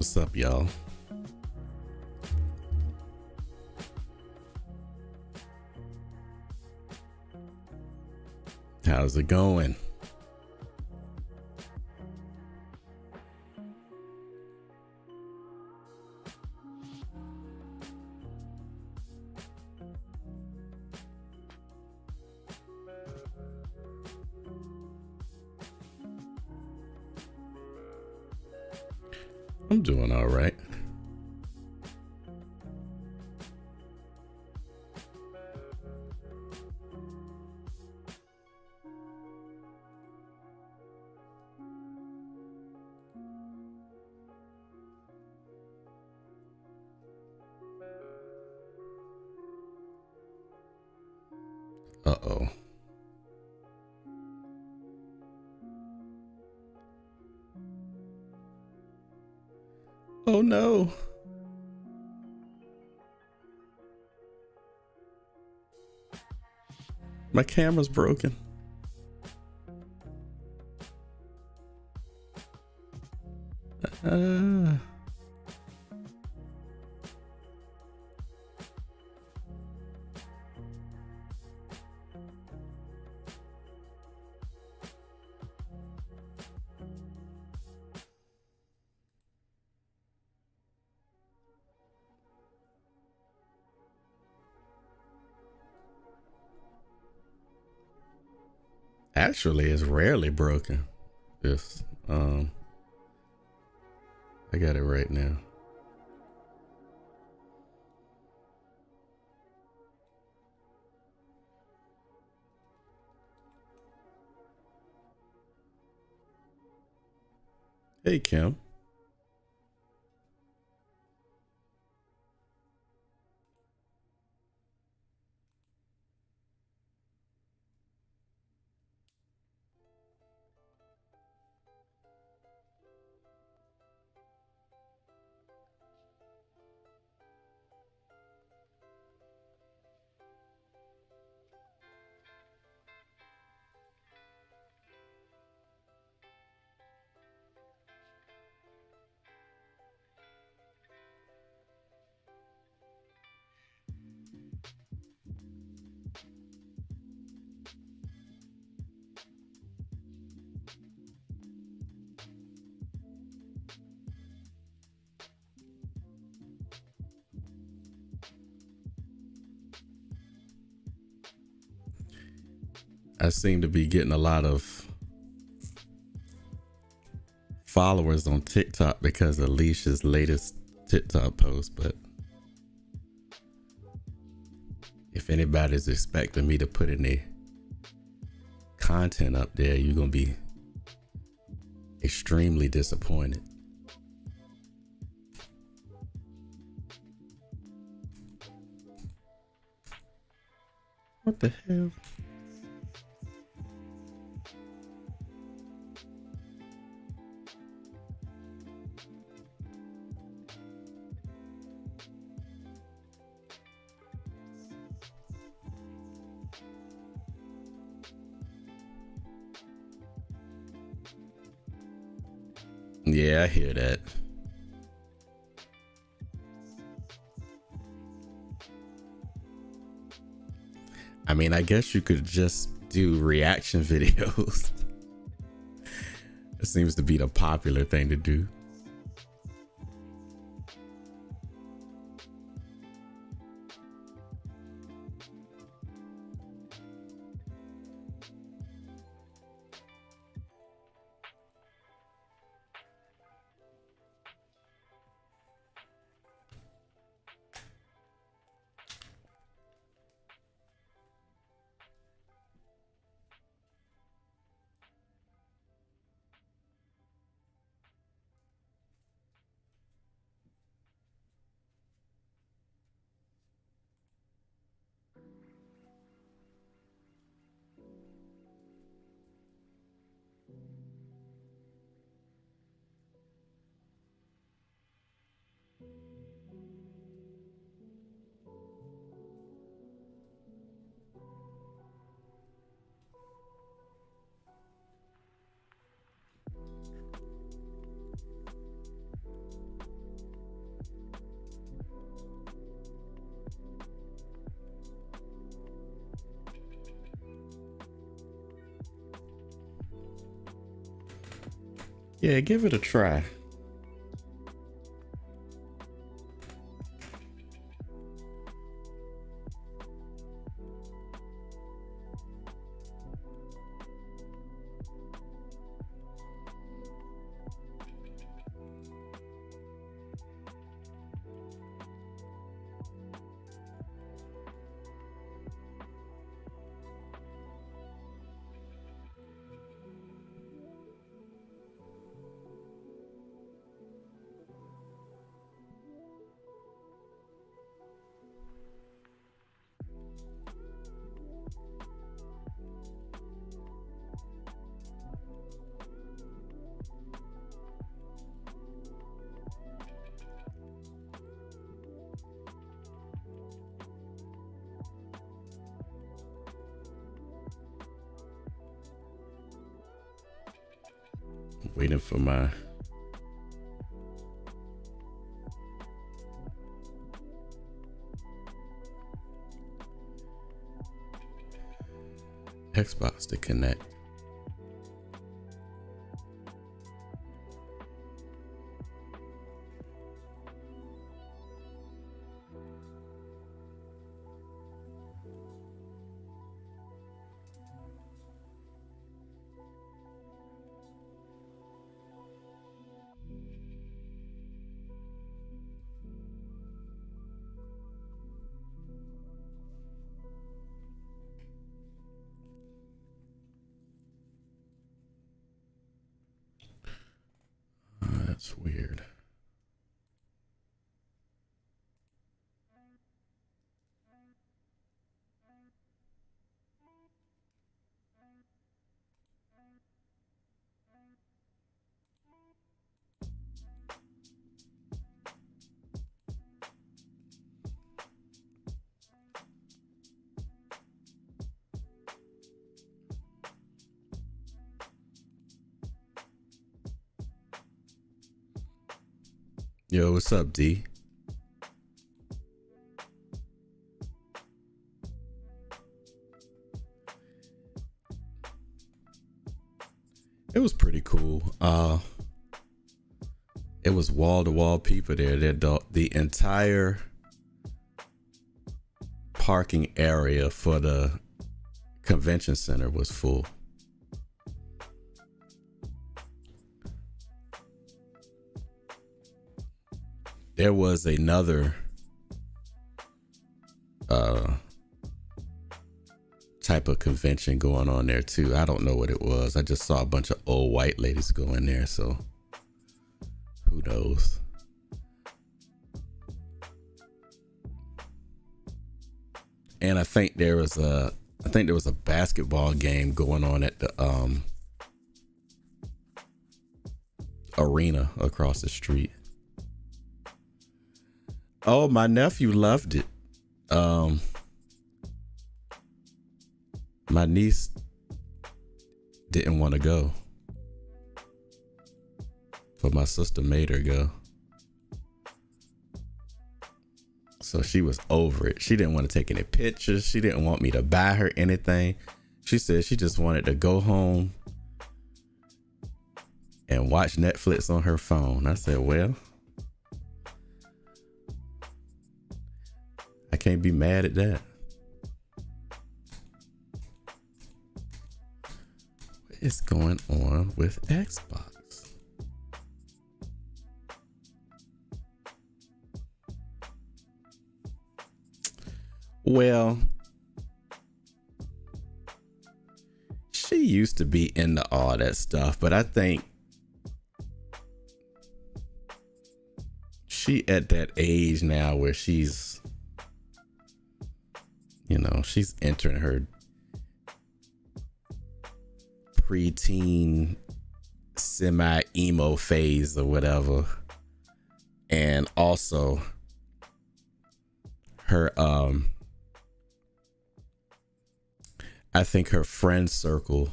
What's up, y'all? How's it going? I'm doing all right. Uh-oh. Oh no. My camera's broken. Actually, it's rarely broken. This, I got it right now. Hey, Kim. I seem to be getting a lot of followers on TikTok because of Alicia's latest TikTok post, but if anybody's expecting me to put any content up there, you're gonna be extremely disappointed. What the hell? Yeah, I hear that. I mean, I guess you could just do reaction videos. It seems to be the popular thing to do. Yeah, give it a try. Waiting for my Xbox to connect. That's weird. Yo, what's up, D? It was pretty cool. It was wall to wall people there. The entire parking area for the convention center was full. There was another type of convention going on there too. I don't know what it was. I just saw a bunch of old white ladies go in there, so who knows. And I think there was a basketball game going on at the arena across the street. Oh, my nephew loved it. My niece didn't want to go, but my sister made her go. So she was over it. She didn't want to take any pictures. She didn't want me to buy her anything. She said she just wanted to go home and watch Netflix on her phone. I said, well, I can't be mad at that. What is going on with Xbox? Well, she used to be into all that stuff, but I think she at that age now where she's, you know, she's entering her preteen semi-emo phase or whatever. And also her I think her friend circle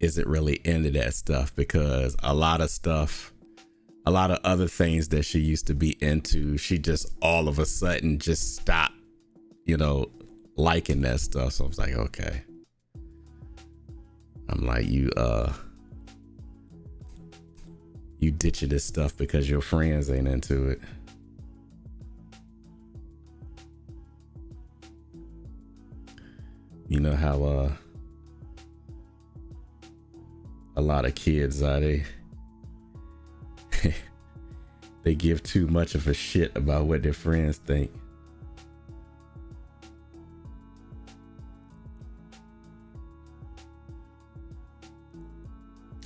isn't really into that stuff, because a lot of other things that she used to be into, she just all of a sudden just stopped, you know, liking that stuff. So I was like, okay. I'm like, you you ditching this stuff because your friends ain't into it. You know how a lot of kids are, they give too much of a shit about what their friends think.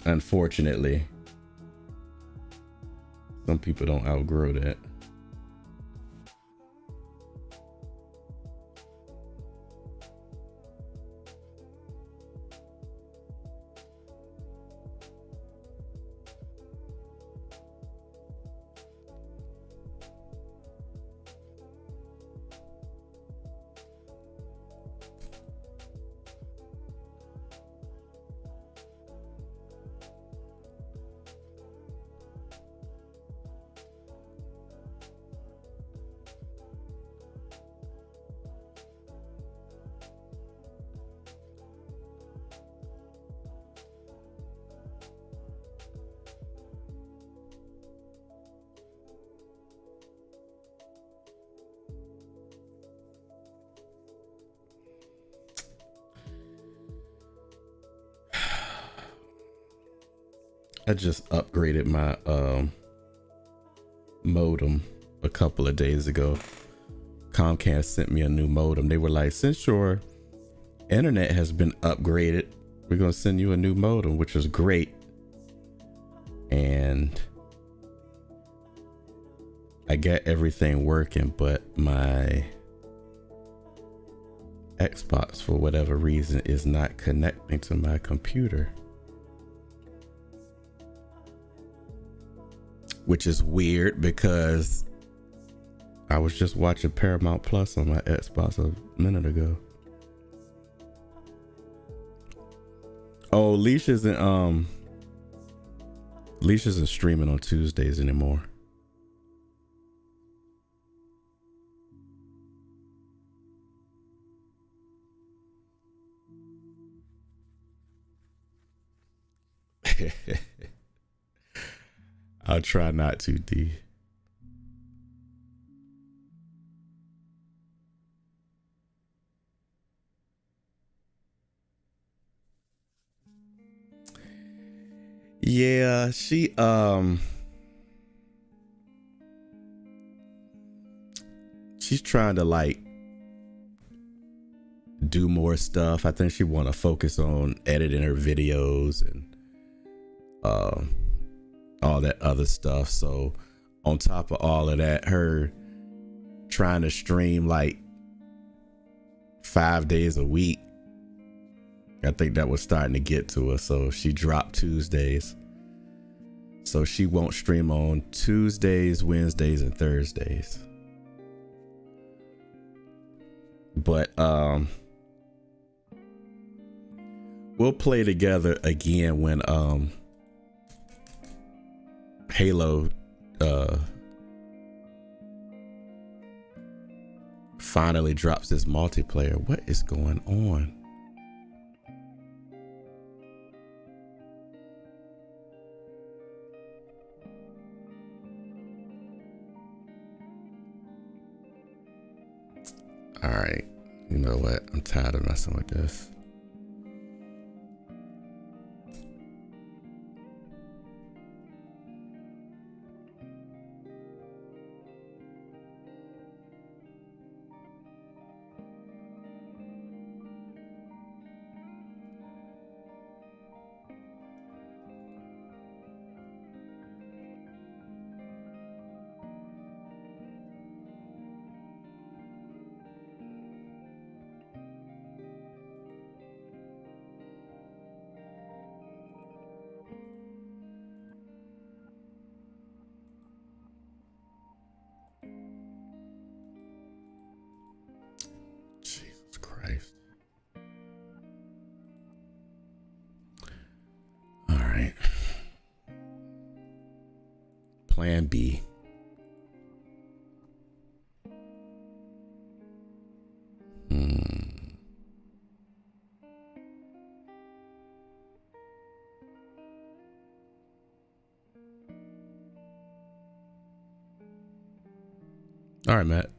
Unfortunately, some people don't outgrow that. I just upgraded my modem a couple of days ago. Comcast sent me a new modem. They were like, since your internet has been upgraded, we're gonna send you a new modem, which was great. And I got everything working, but my Xbox, for whatever reason, is not connecting to my computer. Which is weird because I was just watching Paramount Plus on my Xbox a minute ago. Oh, Leash isn't streaming on Tuesdays anymore. I'll try not to, D. Yeah, she's trying to like do more stuff. I think she want to focus on editing her videos and all that other stuff. So on top of all of that, her trying to stream like 5 days a week, I think that was starting to get to her. So she dropped Tuesdays. So she won't stream on Tuesdays, Wednesdays, and Thursdays. But we'll play together again when Halo finally drops this multiplayer. What is going on? All right, you know what? I'm tired of messing with this. Plan B. All right, Matt.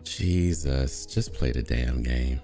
Jesus, just play the damn game.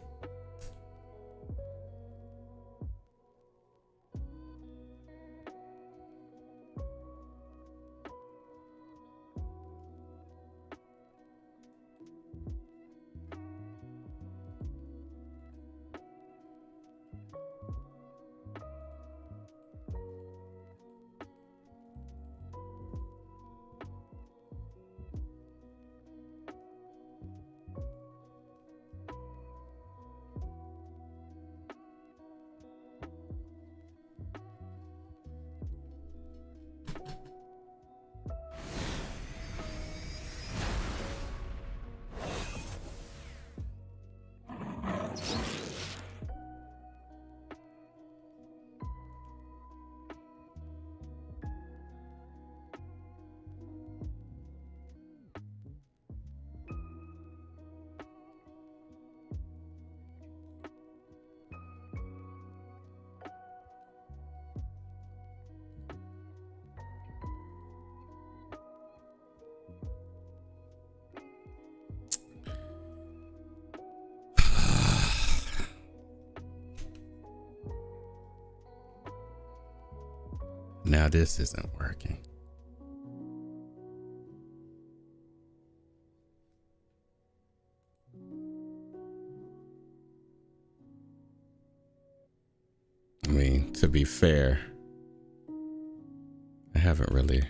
Now this isn't working. I mean, to be fair, I haven't really.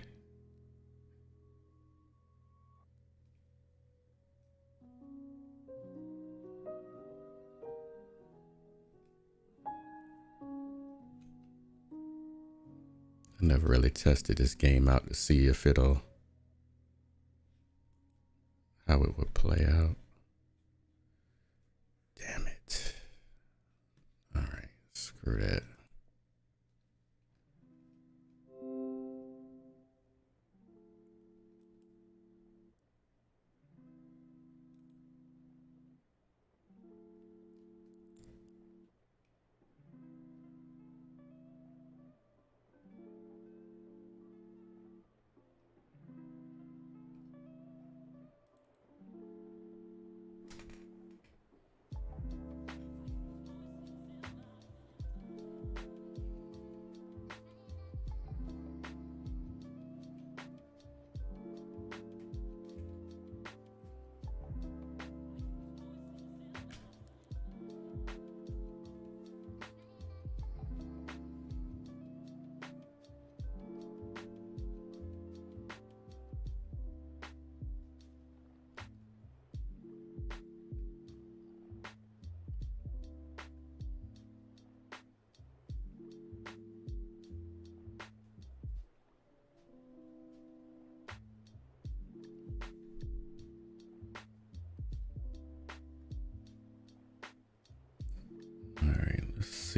I never really tested this game out to see if how it would play out. Damn it. All right, screw that.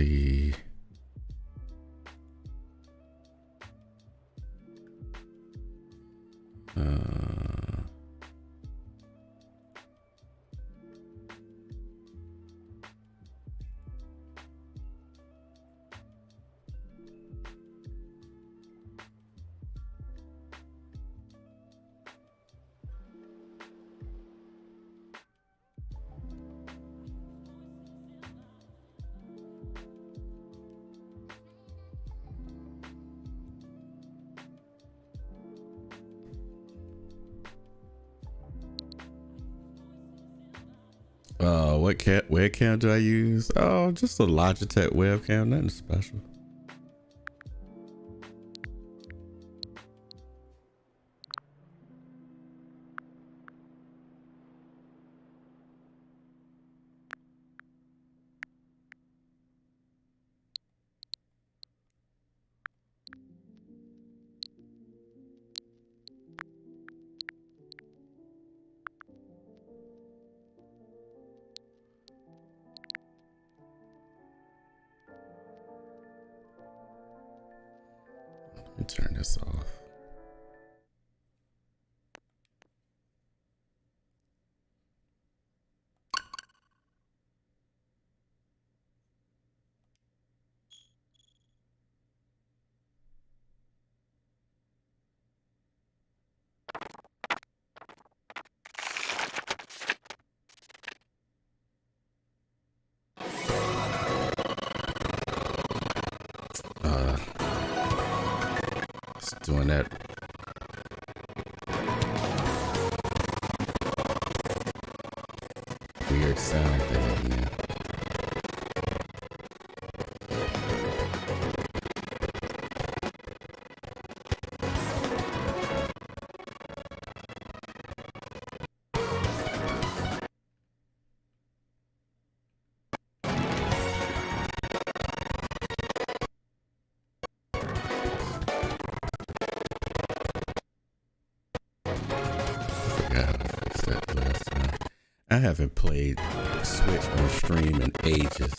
see. What webcam do I use? Oh, just a Logitech webcam, nothing special. Let me turn this off. Just doing that. Weird sound thing, man. I haven't played Switch on stream in ages.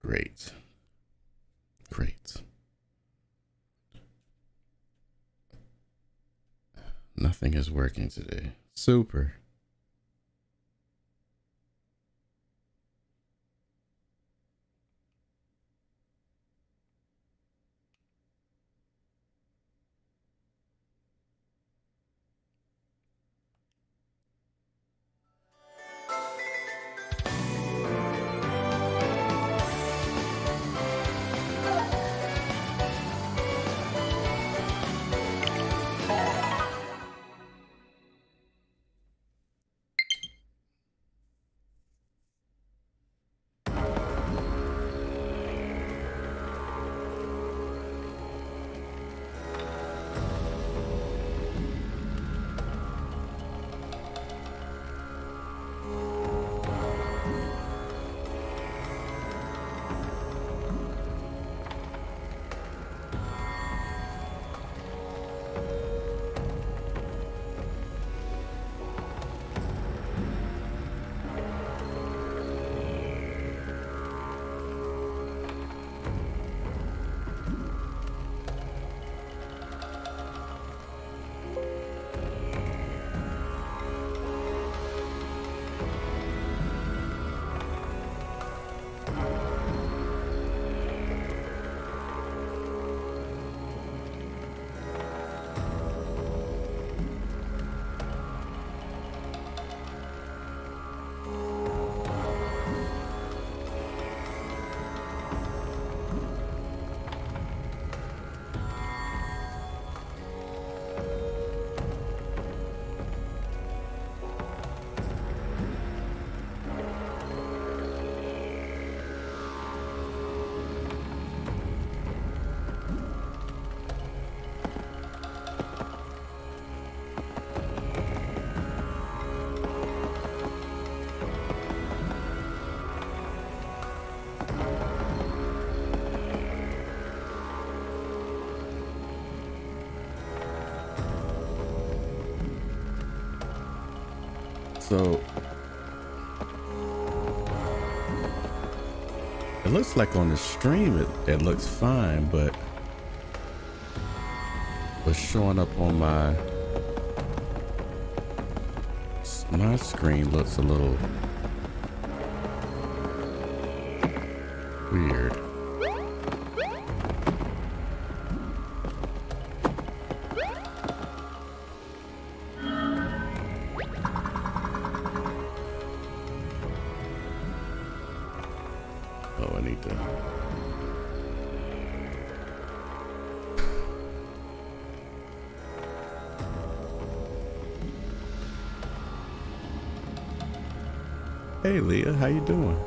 Great. Great. Nothing is working today. Super. So it looks like on the stream it looks fine, but what's showing up on my screen looks a little weird. Oh, I need to. Hey Leah, how you doing?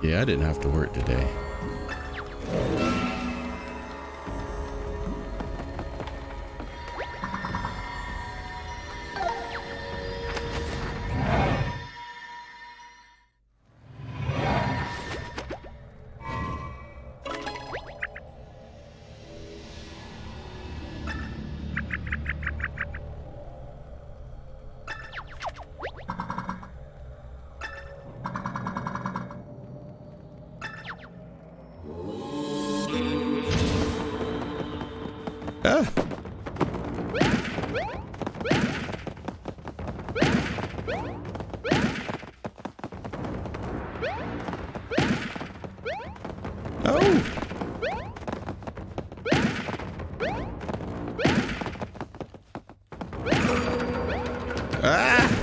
Yeah, I didn't have to work today. Ah. Oh. Ah.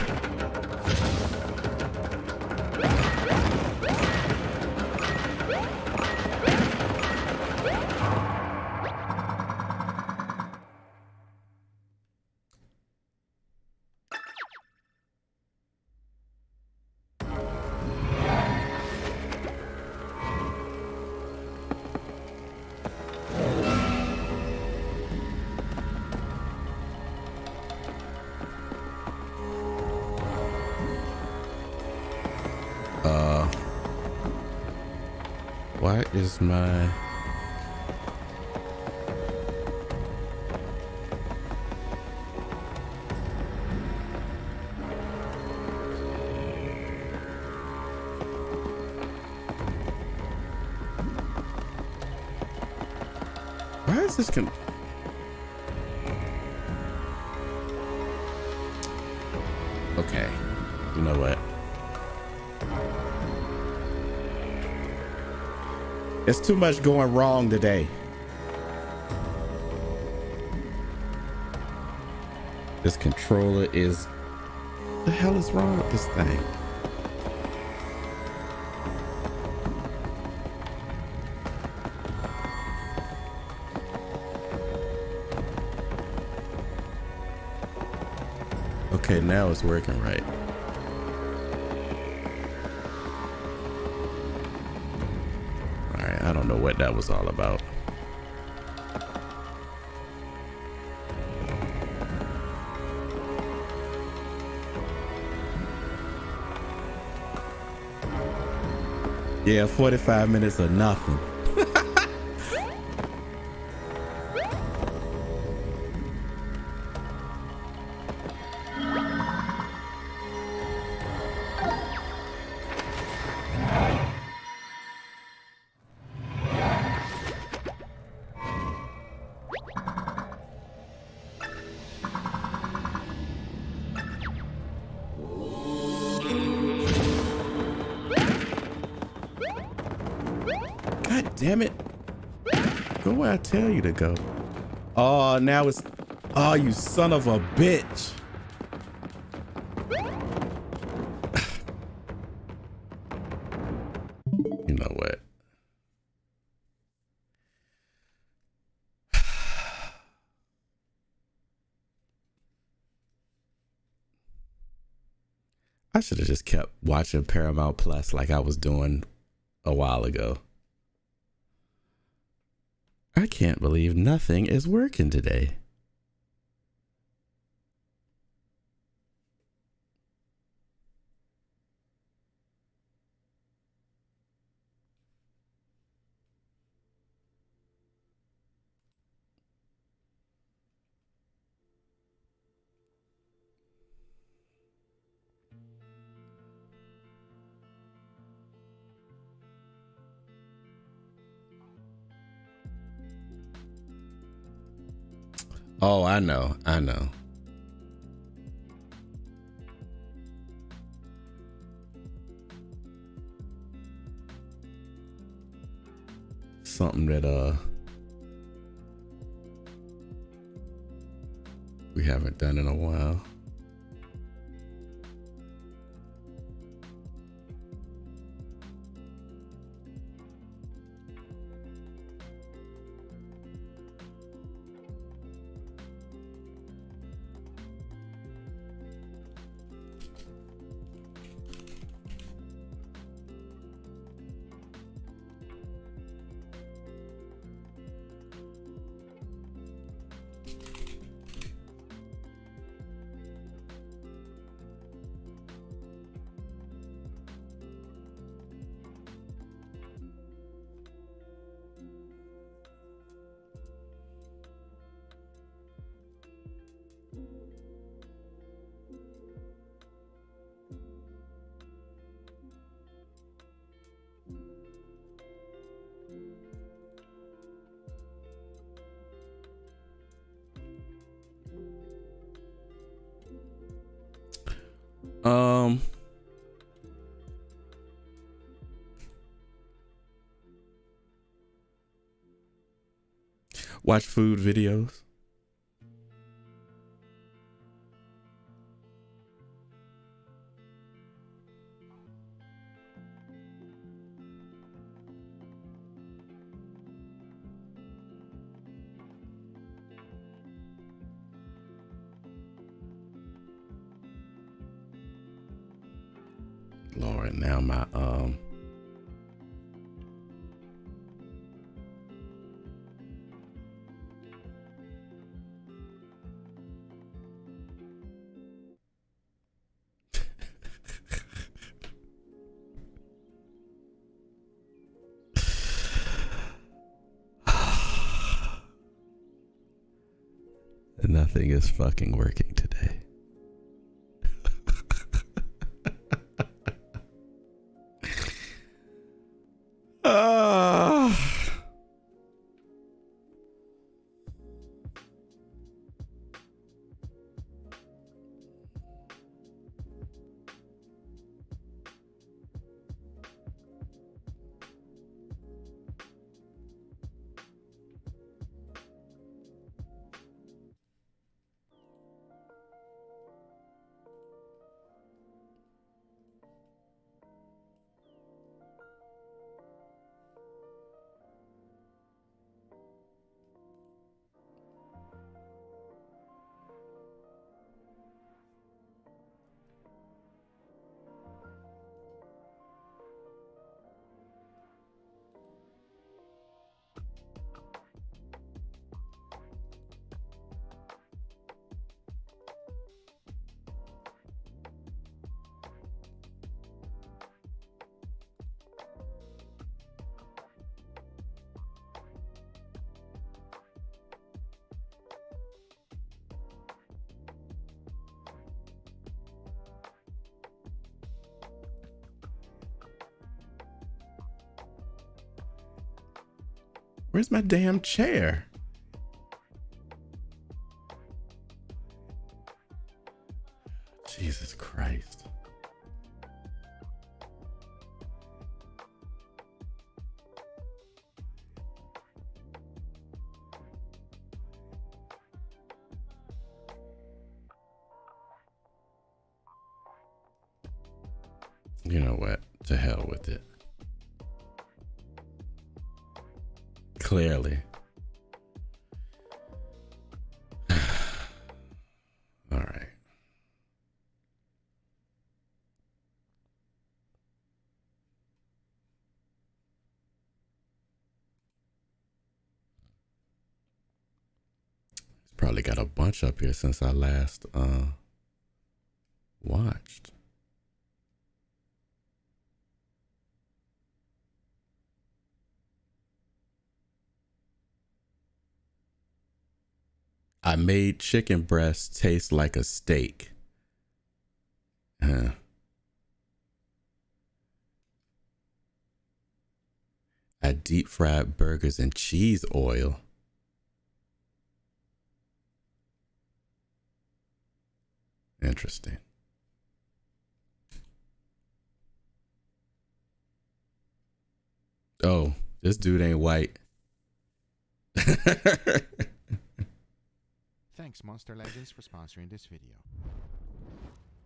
Why is my... Why is this Okay, you know what? It's too much going wrong today. This controller is... What the hell is wrong with this thing? Okay, now it's working right. Alright, I don't know what that was all about. Yeah, 45 minutes or nothing. God damn it. Go where I tell you to go. Oh, now it's... Oh, you son of a bitch. You know what? I should have just kept watching Paramount Plus like I was doing a while ago. I can't believe nothing is working today. Oh, I know. Something that we haven't done in a while. Watch food videos. Lord, now my nothing is fucking working today. Where's my damn chair? Jesus Christ. You know what? To hell with it. Clearly. All right. It's probably got a bunch up here since I last watched. I made chicken breast taste like a steak. I deep fried burgers in cheese oil. Interesting. Oh, this dude ain't white. Thanks, Monster Legends, for sponsoring this video.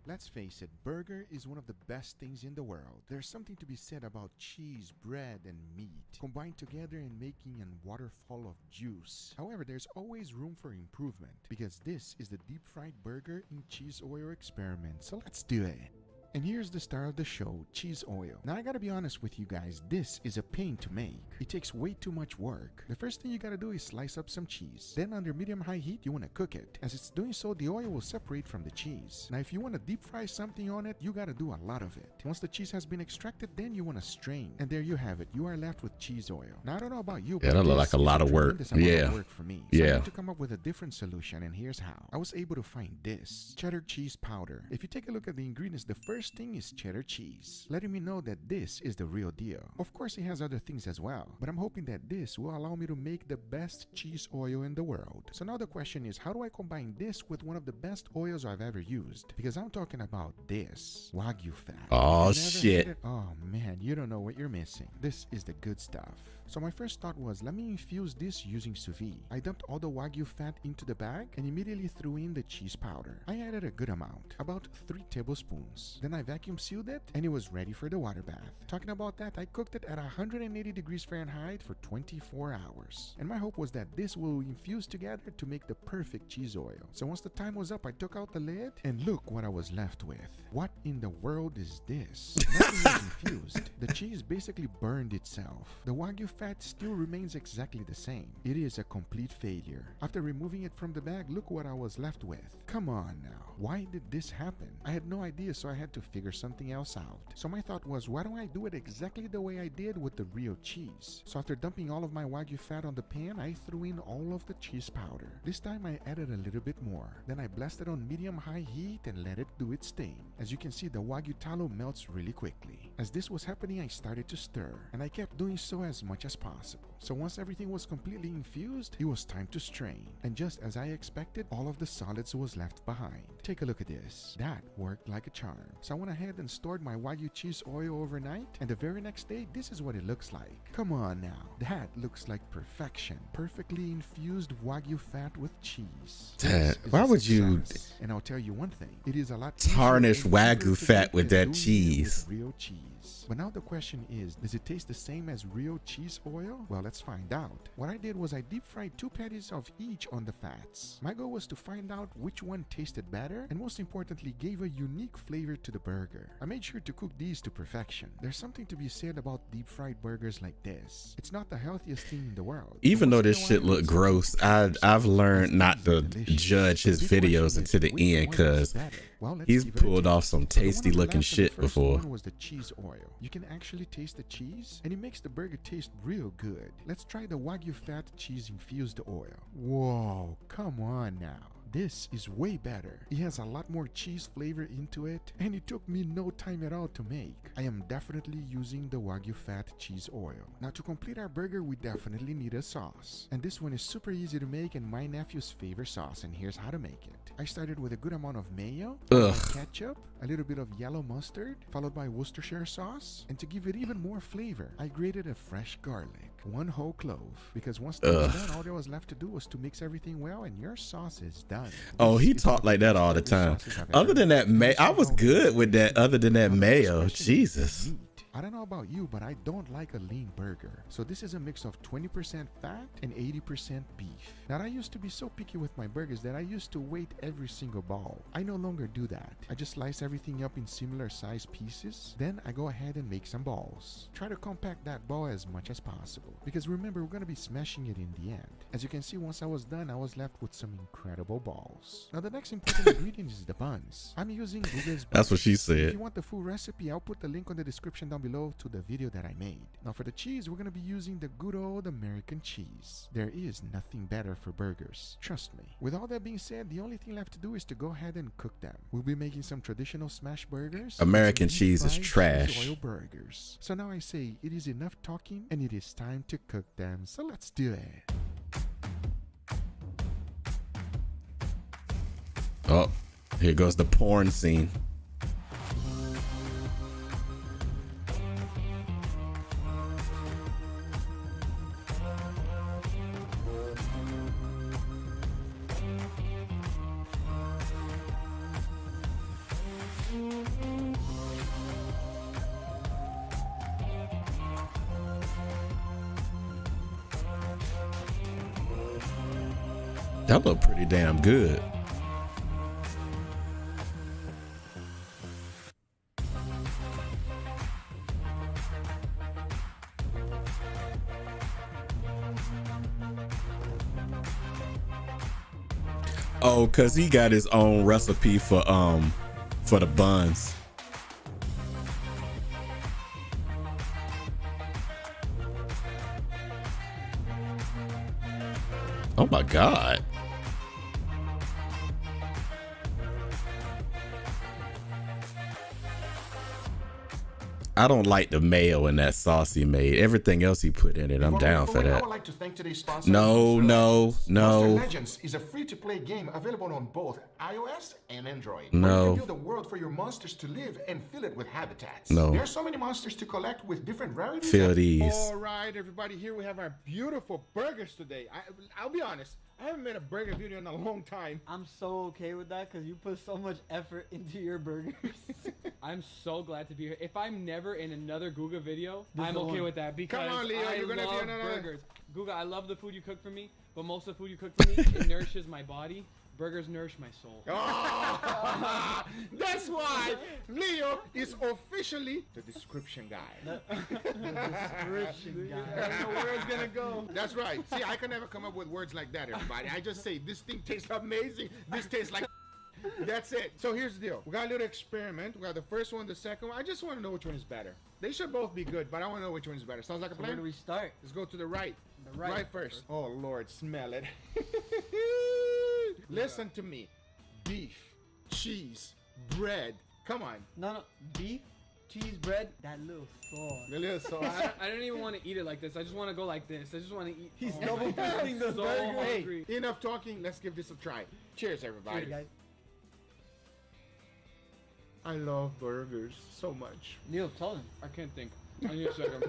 Let's face it, burger is one of the best things in the world. There's something to be said about cheese, bread, and meat combined together and making a waterfall of juice. However, there's always room for improvement because this is the deep fried burger in cheese oil experiment. So let's do it. And here's the star of the show, cheese oil. Now I gotta be honest with you guys, this is a pain to make. It takes way too much work. The first thing you gotta do is slice up some cheese. Then under medium-high heat, you wanna cook it. As it's doing so, the oil will separate from the cheese. Now if you wanna deep fry something on it, you gotta do a lot of it. Once the cheese has been extracted, then you wanna strain. And there you have it. You are left with cheese oil. Now I don't know about you, but that look like a lot of work. Yeah. Work for me. So I had to come up with a different solution, and here's how. I was able to find this cheddar cheese powder. If you take a look at the ingredients, the first thing is cheddar cheese, letting me know that this is the real deal. Of course, it has other things as well, but I'm hoping that this will allow me to make the best cheese oil in the world. So now the question is, how do I combine this with one of the best oils I've ever used? Because I'm talking about this Wagyu fat. Oh shit. Oh man, you don't know what you're missing. This is the good stuff. So my first thought was, let me infuse this using sous vide. I dumped all the Wagyu fat into the bag and immediately threw in the cheese powder. I added a good amount, about 3 tablespoons. Then I vacuum sealed it and it was ready for the water bath. Talking about that, I cooked it at 180 degrees Fahrenheit for 24 hours. And my hope was that this will infuse together to make the perfect cheese oil. So once the time was up, I took out the lid and look what I was left with. What in the world is this? Nothing was infused. The cheese basically burned itself. The Wagyu fat still remains exactly the same. It is a complete failure. After removing it from the bag, look what I was left with. Come on now. Why did this happen? I had no idea, so I had to figure something else out. So my thought was, why don't I do it exactly the way I did with the real cheese? So after dumping all of my Wagyu fat on the pan, I threw in all of the cheese powder. This time I added a little bit more. Then I blasted on medium-high heat and let it do its thing. As you can see, the Wagyu tallow melts really quickly. As this was happening, I started to stir, and I kept doing so as much as possible. So once everything was completely infused, it was time to strain. And just as I expected, all of the solids was left behind. Take a look at this. That worked like a charm. So I went ahead and stored my Wagyu cheese oil overnight, and the very next day, this is what it looks like. Come on now. That looks like perfection. Perfectly infused Wagyu fat with cheese. Dad, why would you... And I'll tell you one thing. It is a lot tarnish Wagyu fat with that cheese. With real cheese. But now the question is, does it taste the same as real cheese oil? Well, let's find out. What I did was I deep fried 2 patties of each on the fats. My goal was to find out which one tasted better and most importantly gave a unique flavor to the burger. I made sure to cook these to perfection. There's something to be said about deep fried burgers like this. It's not the healthiest thing in the world. Even though this shit look gross, I've learned not to judge his videos until the end because he's pulled off some tasty looking shit before. One was the cheese oil. You can actually taste the cheese and it makes the burger taste real good. Let's try the Wagyu fat cheese infused oil. Whoa, come on now. this is way better. It has a lot more cheese flavor into it, and it took me no time at all to make. I am definitely using the Wagyu fat cheese oil. Now to complete our burger, we definitely need a sauce. And this one is super easy to make and my nephew's favorite sauce, and here's how to make it. I started with a good amount of mayo, ketchup, a little bit of yellow mustard, followed by Worcestershire sauce, and to give it even more flavor, I grated a fresh garlic, 1 whole clove, because once that was done, all there was left to do was to mix everything well, and your sauce is done. Oh, he talked like that all the time. Other than that, I was good with that. Other than that mayo, Jesus. I don't know about you, but I don't like a lean burger. So this is a mix of 20% fat and 80% beef. Now I used to be so picky with my burgers that I used to weight every single ball. I no longer do that. I just slice everything up in similar size pieces. Then I go ahead and make some balls. Try to compact that ball as much as possible, because remember, we're gonna be smashing it in the end. As you can see, once I was done, I was left with some incredible balls. Now the next important ingredient is the buns. I'm using Guga's buns. That's what she said. If you want the full recipe, I'll put the link on the description down below to the video that I made. Now for the cheese, we're going to be using the good old American cheese. There is nothing better for burgers, trust me. With all that being said, the only thing left to do is to go ahead and cook them. We'll be making some traditional smash burgers. American cheese is trash. Cheese oil burgers. So now I say it is enough talking and it is time to cook them. So let's do it. Oh, here goes the porn scene. That looked pretty damn good. Oh, cause he got his own recipe for the buns. Oh my God. I don't like the mayo in that sauce he made. Everything else he put in it, I'm down for that. I would like to thank today's sponsor. No. Monster Legends is a free-to-play game available on both iOS and Android. No. You can build a world for your monsters to live and fill it with habitats. No. There are so many monsters to collect with different rarities. Feel these. All right, everybody, here we have our beautiful burgers today. I'll be honest, I haven't made a burger video in a long time. I'm so okay with that because you put so much effort into your burgers. I'm so glad to be here. If I'm never in another Guga video, This I'm is the okay one. with that because Come on, Leo, I you're gonna be love on another- burgers. Guga, I love the food you cook for me, but most of the food you cook for me, it nourishes my body. Burgers nourish my soul. Oh, that's why Leo is officially the description guy. Description I guy. don't know where it's gonna go. That's right. See, I can never come up with words like that, everybody. I just say, this thing tastes amazing. This tastes like... That's it. So here's the deal. We got a little experiment. We got the first one, the second one. I just want to know which one is better. They should both be good, but I want to know which one is better. Sounds like a So where plan? do we start? Let's go to the right. The right. first. Oh, Lord, smell it. Listen to me. Beef, cheese, bread. Come on. No. Beef, cheese, bread, that little sauce. A little sauce. I don't even want to eat it like this. I just want to go like this. I just want to eat. He's my double God. fisting the So burger. hungry. Hey, enough talking. Let's give this a try. Cheers, everybody. Cheers, guys. I love burgers so much. Leo, tell him. I can't think. I need a second.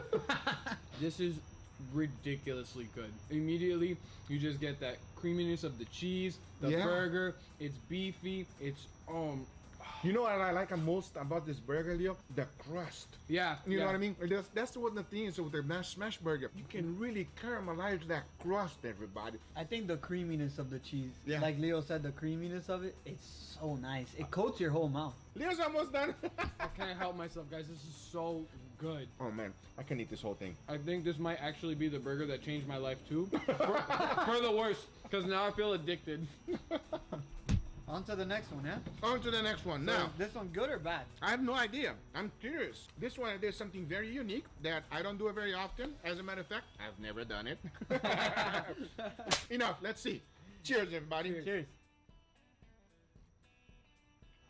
This is ridiculously good. Immediately, you just get that creaminess of the cheese, the Yeah. burger. It's beefy. It's You know what I like most about this burger, Leo? The crust. yeah. You know yeah. what I mean? That's what the thing is with the smash burger. You can really caramelize that crust, everybody. I think the creaminess of the cheese, Yeah. like Leo said, the creaminess of it, it's so nice. It coats your whole mouth. Leo's almost done. I can't help myself, guys. This is so good. Oh man, I can eat this whole thing. I think this might actually be the burger that changed my life too, for the worse. Because now I feel addicted. On to the next one, yeah? On to the next one. So Now, is this one good or bad? I have no idea. I'm curious. This one, there's something very unique that I don't do it very often. As a matter of fact, I've never done it. Enough. Let's see. Cheers, everybody. Cheers.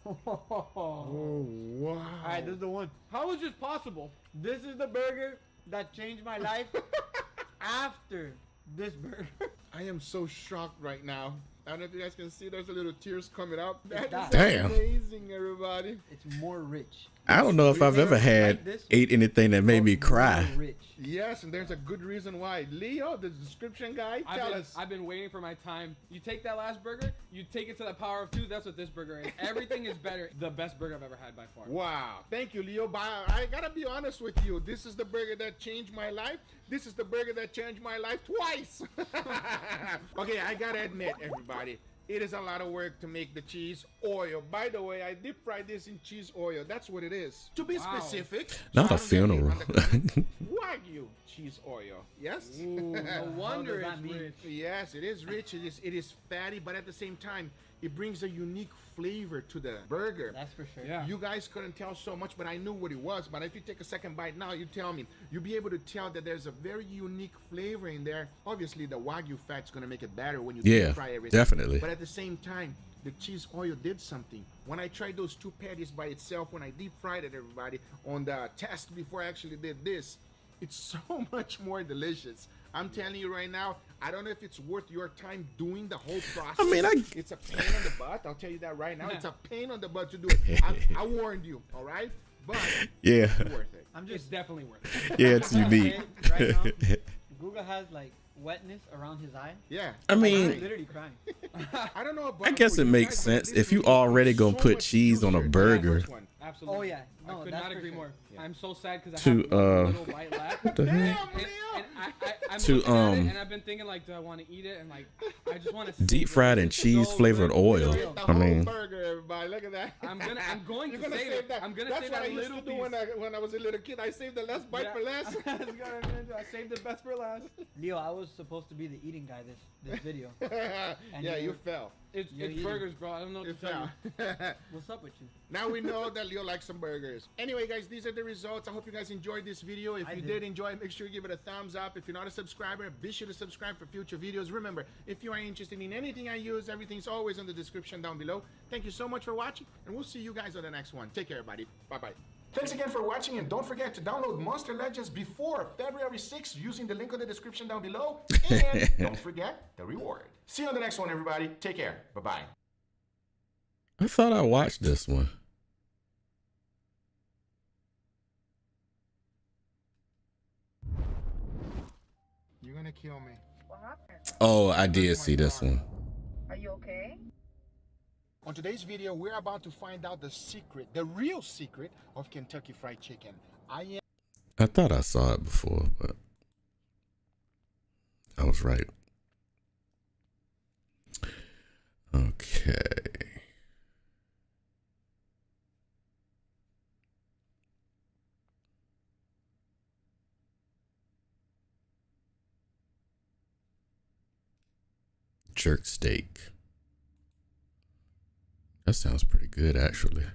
Oh, wow. All right, this is the one. How is this possible? This is the burger that changed my life after this burger. I am so shocked right now. I don't know if you guys can see, there's a little tears coming up. That that. is Damn. amazing, everybody. It's more rich. I don't know if I've ever had ate anything that made me cry. More rich. Yes, and there's a good reason why. Leo, the description guy, tell us. I've been waiting for my time. You take that last burger, you take it to the power of 2. That's what this burger is. Everything is better. The best burger I've ever had by far. Wow. Thank you, Leo. But I gotta be honest with you. This is the burger that changed my life. This is the burger that changed my life twice. Okay, I gotta admit, everybody, it is a lot of work to make the cheese oil. By the way, I deep fried this in cheese oil. That's what it is. To be Wow. specific, Not a so I don't get hit funeral. on the comment, Wagyu cheese oil. Yes. Ooh, no wonder does it's that mean? rich. Yes, it is rich. It is fatty, but at the same time, it brings a unique flavor to the burger. That's for sure. Yeah. You guys couldn't tell so much, but I knew what it was. But if you take a second bite now, you tell me. You'll be able to tell that there's a very unique flavor in there. Obviously, the Wagyu fat's going to make it better when you Yeah, deep fry everything. definitely. But at the same time, the cheese oil did something. When I tried those 2 patties by itself, when I deep fried it, everybody, on the test before I actually did this, it's so much more delicious. I'm telling you right now, I don't know if it's worth your time doing the whole process. I mean, It's a pain on the butt. I'll tell you that right now. It's a pain on the butt to do it. I warned you, all right? But Yeah, it's worth it. I'm It's just definitely worth it. yeah, it's unique. right now, Google has like wetness around his eye. Yeah. I I'm mean, literally crying. I don't know about I guess you it makes guys, but sense. this If you really already is gonna so put much cheese on a juicier than the burger. first one. Absolutely. Oh, yeah. No, I could that's not for agree sure. more. Yeah. I'm so sad because I To, have one little bite left. What the heck? Damn, Leo. And I'm To, looking at it, um, and I've been thinking like, do I want to eat it? And like, I just want to Deep fried and cheese flavored oil. Get the I whole mean, burger, everybody. Look at that. I'm going You're to gonna save save it. that. I'm gonna That's save what that I used little to do piece. when I was a little kid. I saved the last bite for last. I saved the best for last. Leo, I was supposed to be the eating guy this video. Yeah, you fell. It's You're it's eating. burgers, bro. I don't know what You to tell fell. you. What's up with you? Now we know that Leo likes some burgers. Anyway, guys, these are the results. I hope you guys enjoyed this video. If I you did. did enjoy it, make sure you give it a thumbs up. If you're not a subscriber, be sure to subscribe for future videos. Remember, if you are interested in anything I use, everything's always in the description down below. Thank you so much for watching, and we'll see you guys on the next one. Take care, everybody. Bye-bye. Thanks again for watching, and don't forget to download Monster Legends before February 6th using the link in the description down below. And don't forget the reward. See you on the next one, everybody. Take care. Bye-bye. I thought I watched this one. You're gonna kill me. What happened? Oh, I did see this one. Are you okay? On today's video, we're about to find out the secret, the real secret of Kentucky Fried Chicken. I thought I saw it before, but I was right. Okay. Jerk steak. That sounds pretty good, actually.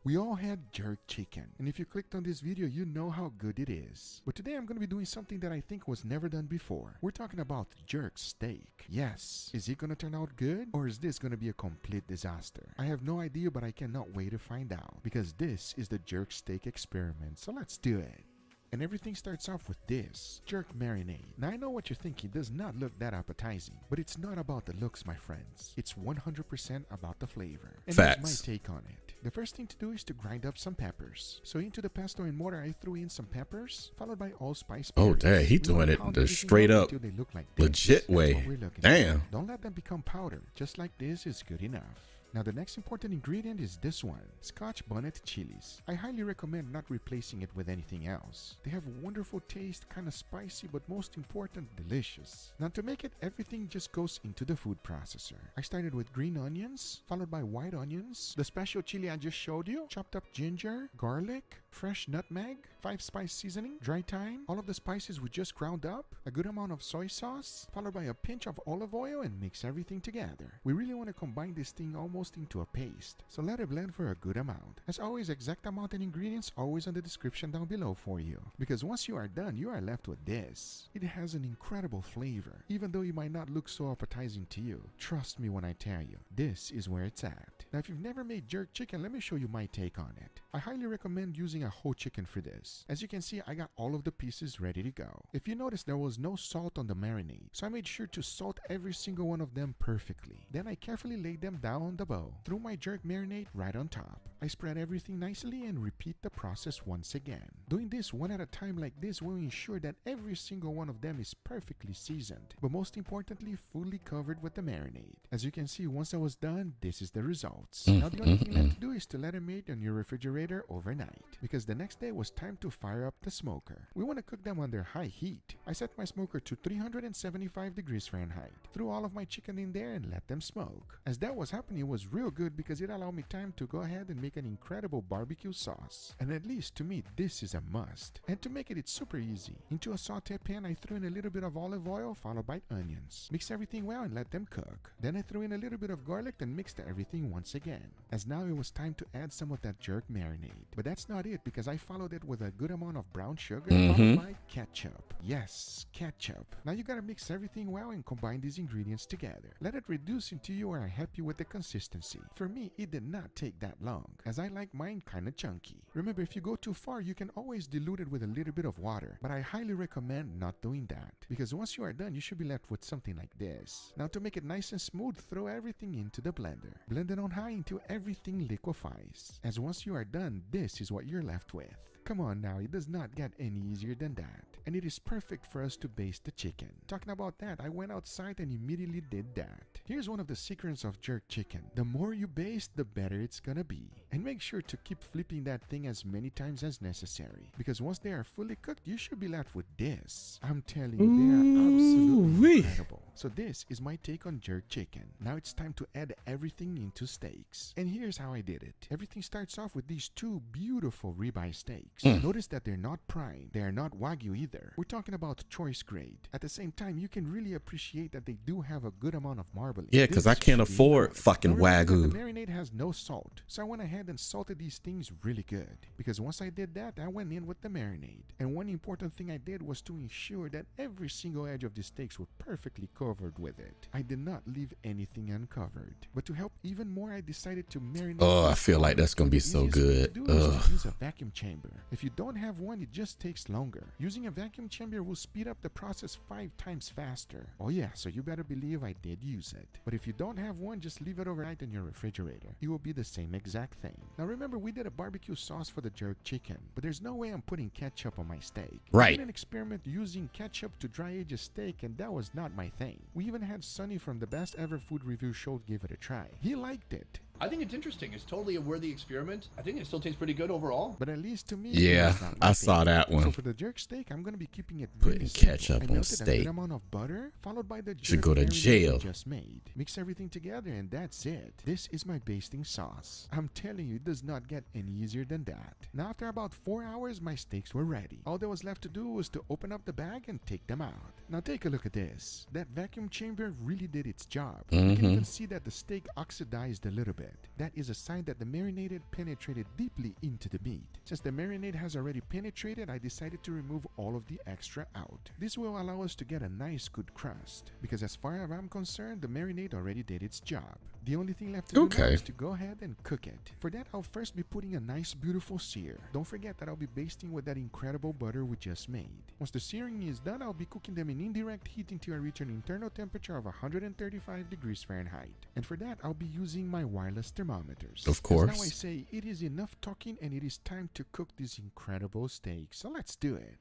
We all had jerk chicken, and if you clicked on this video, you know how good it is. But today I'm going to be doing something that I think was never done before. We're talking about jerk steak. Yes, is it going to turn out good, or is this going to be a complete disaster? I have no idea, but I cannot wait to find out, because this is the jerk steak experiment, so let's do it. And everything starts off with this jerk marinade. Now I know what you're thinking, it does not look that appetizing, but it's not about the looks, my friends. It's 100% about the flavor. And here's Facts. my take on it. The first thing to do is to grind up some peppers. So into the pesto and mortar, I threw in some peppers, followed by allspice Oh, berries. dang, he We doing wanna it pound the everything straight up up, until they look like this. legit That's what way. we're looking Damn. for. Don't let them become powder. Just like this is good enough. Now the next important ingredient is this one, Scotch bonnet chilies. I highly recommend not replacing it with anything else. They have wonderful taste, kind of spicy, but most important, delicious. Now to make it, everything just goes into the food processor. I started with green onions, followed by white onions, the special chili I just showed you, chopped up ginger, garlic, fresh nutmeg, 5-spice seasoning, dry thyme, all of the spices we just ground up, a good amount of soy sauce, followed by a pinch of olive oil, and mix everything together. We really want to combine this thing almost into a paste, so let it blend for a good amount. As always, exact amount and ingredients always on the description down below for you, because once you are done, you are left with this. It has an incredible flavor, even though it might not look so appetizing to you. Trust me when I tell you, this is where it's at. Now, if you've never made jerk chicken, let me show you my take on it. I highly recommend using a whole chicken for this. As you can see, I got all of the pieces ready to go. If you notice, there was no salt on the marinade, so I made sure to salt every single one of them perfectly. Then I carefully laid them down on the bowl, threw my jerk marinade right on top. I spread everything nicely and repeat the process once again. Doing this one at a time like this will ensure that every single one of them is perfectly seasoned, but most importantly, fully covered with the marinade. As you can see, once I was done, this is the results. Now the only thing left to do is to let it marinate on your refrigerator overnight, because the next day was time to fire up the smoker. We want to cook them under high heat. I set my smoker to 375 degrees Fahrenheit, threw all of my chicken in there and let them smoke. As that was happening, it was real good because it allowed me time to go ahead and make an incredible barbecue sauce. And at least to me, this is a must. And to make it, it's super easy. Into a saute pan, I threw in a little bit of olive oil followed by onions. Mix everything well and let them cook. Then I threw in a little bit of garlic and mixed everything once again. As now it was time to add some of that jerk marinade. But that's not it, because I followed it with a good amount of brown sugar followed by ketchup. Yes, ketchup. Now you gotta mix everything well and combine these ingredients together. Let it reduce until you are happy with the consistency. For me, it did not take that long, as I like mine kinda chunky. Remember, if you go too far, you can always dilute it with a little bit of water, but I highly recommend not doing that, because once you are done, you should be left with something like this. Now to make it nice and smooth, throw everything into the blender. Blend it on high until everything liquefies. As once you are done, this is what you're left with. Come on now, it does not get any easier than that. And it is perfect for us to baste the chicken. Talking about that, I went outside and immediately did that. Here's one of the secrets of jerk chicken. The more you baste, the better it's gonna be. And make sure to keep flipping that thing as many times as necessary, because once they are fully cooked, you should be left with this. I'm telling you, they are absolutely incredible. So this is my take on jerk chicken. Now it's time to add everything into steaks. And here's how I did it. Everything starts off with these two beautiful ribeye steaks. Notice that they're not prime. They are not Wagyu either. We're talking about choice grade. At the same time, you can really appreciate that they do have a good amount of marbling. Yeah, because I can't afford fucking Wagyu. The marinade has no salt, so I went ahead and salted these things really good. Because once I did that, I went in with the marinade. And one important thing I did was to ensure that every single edge of the steaks were perfectly covered with it. I did not leave anything uncovered. But to help even more, I decided to marinate. Oh, I feel like that's gonna be so good. Use a vacuum chamber. If you don't have one, it just takes longer. Using a vacuum chamber will speed up the process 5 times faster. Oh yeah, so you better believe I did use it. But if you don't have one, just leave it overnight in your refrigerator. It will be the same exact thing. Now remember, we did a barbecue sauce for the jerk chicken, but there's no way I'm putting ketchup on my steak. Right. I did an experiment using ketchup to dry age a steak, and that was not my thing. We even had Sonny from the Best Ever Food Review Show give it a try. He liked it. I think it's interesting. It's totally a worthy experiment. I think it still tastes pretty good overall. But at least to me, Yeah, it's not my I thing. saw that So one. for the jerk steak, I'm gonna be keeping it Putting really simple. ketchup I on melted a steak. good amount of butter, followed by the Should jerk go to marinade jail. we just made. Mix everything together, and that's it. This is my basting sauce. I'm telling you, it does not get any easier than that. Now after about 4 hours, my steaks were ready. All there was left to do was to open up the bag and take them out. Now take a look at this. That vacuum chamber really did its job. You can even see that the steak oxidized a little bit. That is a sign that the marinated penetrated deeply into the meat. Since the marinade has already penetrated, I decided to remove all of the extra out. This will allow us to get a nice good crust, because as far as I'm concerned, the marinade already did its job. The only thing left to do now is to go ahead and cook it. For that, I'll first be putting a nice beautiful sear. Don't forget that I'll be basting with that incredible butter we just made. Once the searing is done, I'll be cooking them in indirect heat until I reach an internal temperature of 135 degrees Fahrenheit. And for that, I'll be using my wireless thermometers. Of course. As now I say, it is enough talking and it is time to cook these incredible steaks. So let's do it.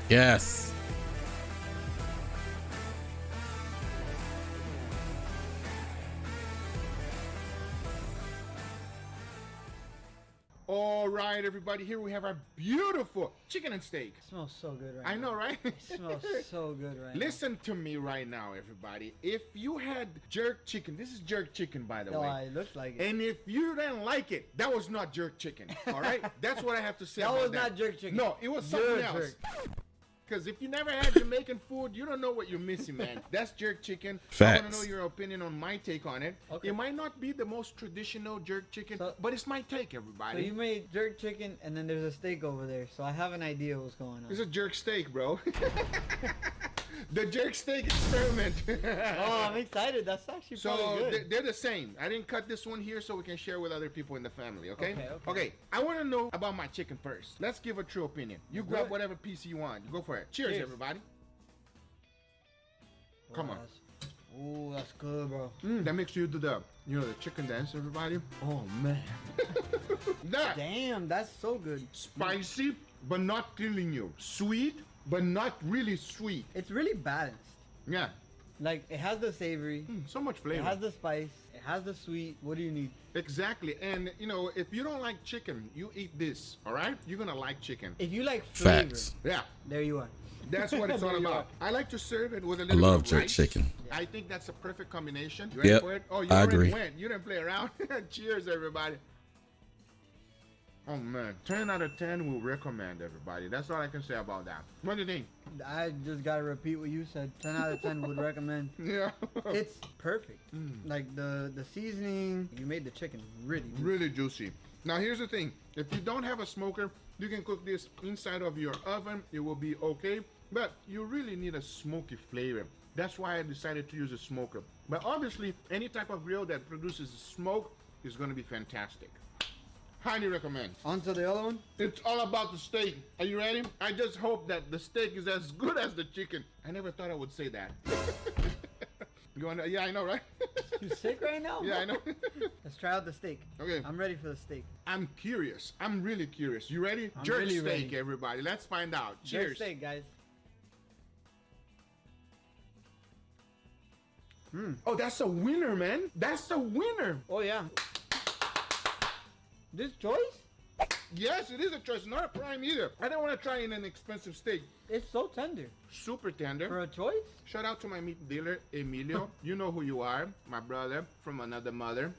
Yes. All right, everybody. Here we have our beautiful chicken and steak. It smells so good right I now. know, right? It smells so good right Listen to me right now, everybody. If you had jerk chicken, this is jerk chicken, by the now. way. Oh, it looks like it. And if you didn't like it, that was not jerk chicken. All right? That's what I have to say That about was that. not jerk chicken. No, it was You're something a else. jerk. Because if you never had Jamaican food, you don't know what you're missing, man. That's jerk chicken. I want Facts. to know your opinion on my take on it. Okay. It might not be the most traditional jerk chicken, So- but it's my take, So everybody. you made jerk chicken, and then there's a steak over there. So I have an idea what's going on. It's a jerk steak, bro. The jerk steak experiment. Oh, I'm excited. That's actually So probably good. they're the same. I didn't cut this one here so we can share with other people in the family, okay? Okay. I want to know about my chicken first. Let's give a true opinion. You Let's do grab it. whatever piece you want. Go for it. Cheers, Cheers. everybody. Come on. Ooh, that's good, bro. That makes you do the chicken dance, everybody. Oh man. That Damn, that's so good. spicy, but not killing you. Sweet, but not really sweet. It's really balanced. Yeah. Like it has the savory, So much it flavor. has the spice, it has the sweet. What do you need? Exactly. And if you don't like chicken, you eat this. All right? You're gonna like chicken. If you like flavor, Facts. Yeah. there you are. That's what it's all There you about. I like to serve it with a I little love bit of jerk rice. chicken. I think that's a perfect combination. You ready Yep, for it? Oh, you I already agree. went. You didn't play around. Cheers, everybody. Oh man, 10 out of 10 will recommend, everybody. That's all I can say about that. What do you think? I just gotta repeat what you said. 10 out of 10 would recommend. Yeah. It's perfect. Like the seasoning, you made the chicken really good. Really juicy. Now here's the thing. If you don't have a smoker, you can cook this inside of your oven. It will be okay. But you really need a smoky flavor. That's why I decided to use a smoker. But obviously, any type of grill that produces smoke is going to be fantastic. Highly recommend. On to the other one. It's all about the steak. Are you ready? I just hope that the steak is as good as the chicken. I never thought I would say that. You want to? Yeah, I know, right? You sick right now? Yeah, I know. Let's try out the steak. Okay. I'm ready for the steak. I'm curious. I'm really curious. You ready? I'm Jerk really steak, ready. everybody. Let's find out. Jerk Cheers. steak, guys. Oh, that's a winner, man. That's a winner. Oh yeah. This choice? Yes, it is a choice. Not a prime either. I don't want to try in an expensive steak. It's so tender. Super tender. For a choice? Shout out to my meat dealer, Emilio. You know who you are, my brother from another mother.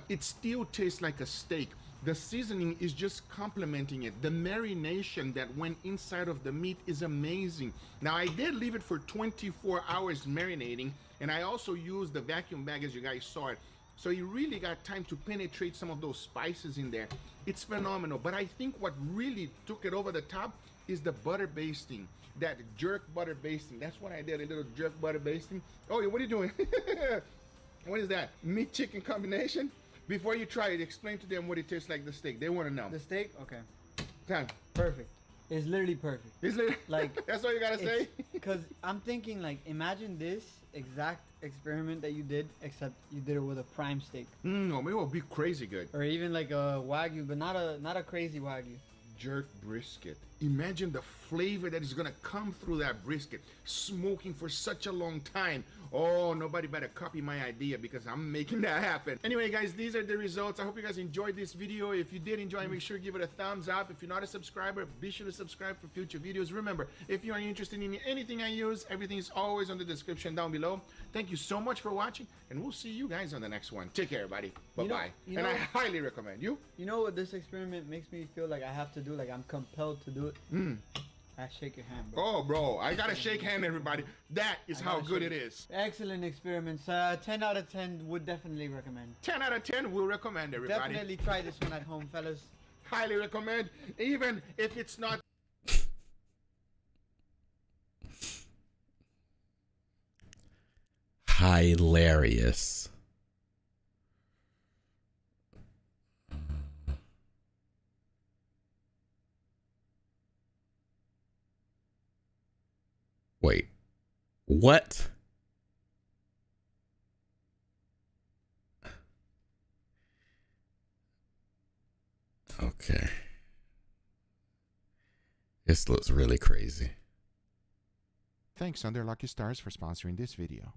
It still tastes like a steak. The seasoning is just complementing it. The marination that went inside of the meat is amazing. Now, I did leave it for 24 hours marinating, and I also used the vacuum bag as you guys saw it. So you really got time to penetrate some of those spices in there. It's phenomenal. But I think what really took it over the top is the butter basting. That jerk butter basting. That's what I did, a little jerk butter basting. Oh, what are you doing? What is that? Meat chicken combination? Before you try it, explain to them what it tastes like the steak. They want to know. The steak? Okay. Time. Perfect. It's literally perfect. Is it? Like, That's all you gotta say? Because I'm thinking, like, imagine this exact experiment that you did, except you did it with a prime steak. No, it will be crazy good. Or even like a Wagyu, but not a crazy Wagyu. Jerk brisket. Imagine the flavor that is gonna come through that brisket, smoking for such a long time. Oh, nobody better copy my idea because I'm making that happen. Anyway, guys, these are the results. I hope you guys enjoyed this video. If you did enjoy, make sure to give it a thumbs up. If you're not a subscriber, be sure to subscribe for future videos. Remember, if you are interested in anything I use, everything is always on the description down below. Thank you so much for watching, and we'll see you guys on the next one. Take care, everybody. Bye-bye. you And I know- highly recommend you. You know what this experiment makes me feel like I have to do? Like I'm compelled to do it. I shake your hand, bro. Oh, bro, I gotta shake hand, everybody. That is how gotta good shake- it is. Excellent experiments. 10 out of 10 would definitely recommend. 10 out of 10 will recommend, everybody. Definitely try this one at home, fellas. Highly recommend, even if it's not Hilarious. Wait. What? Okay. This looks really crazy. Thanks Under Lucky Stars for sponsoring this video.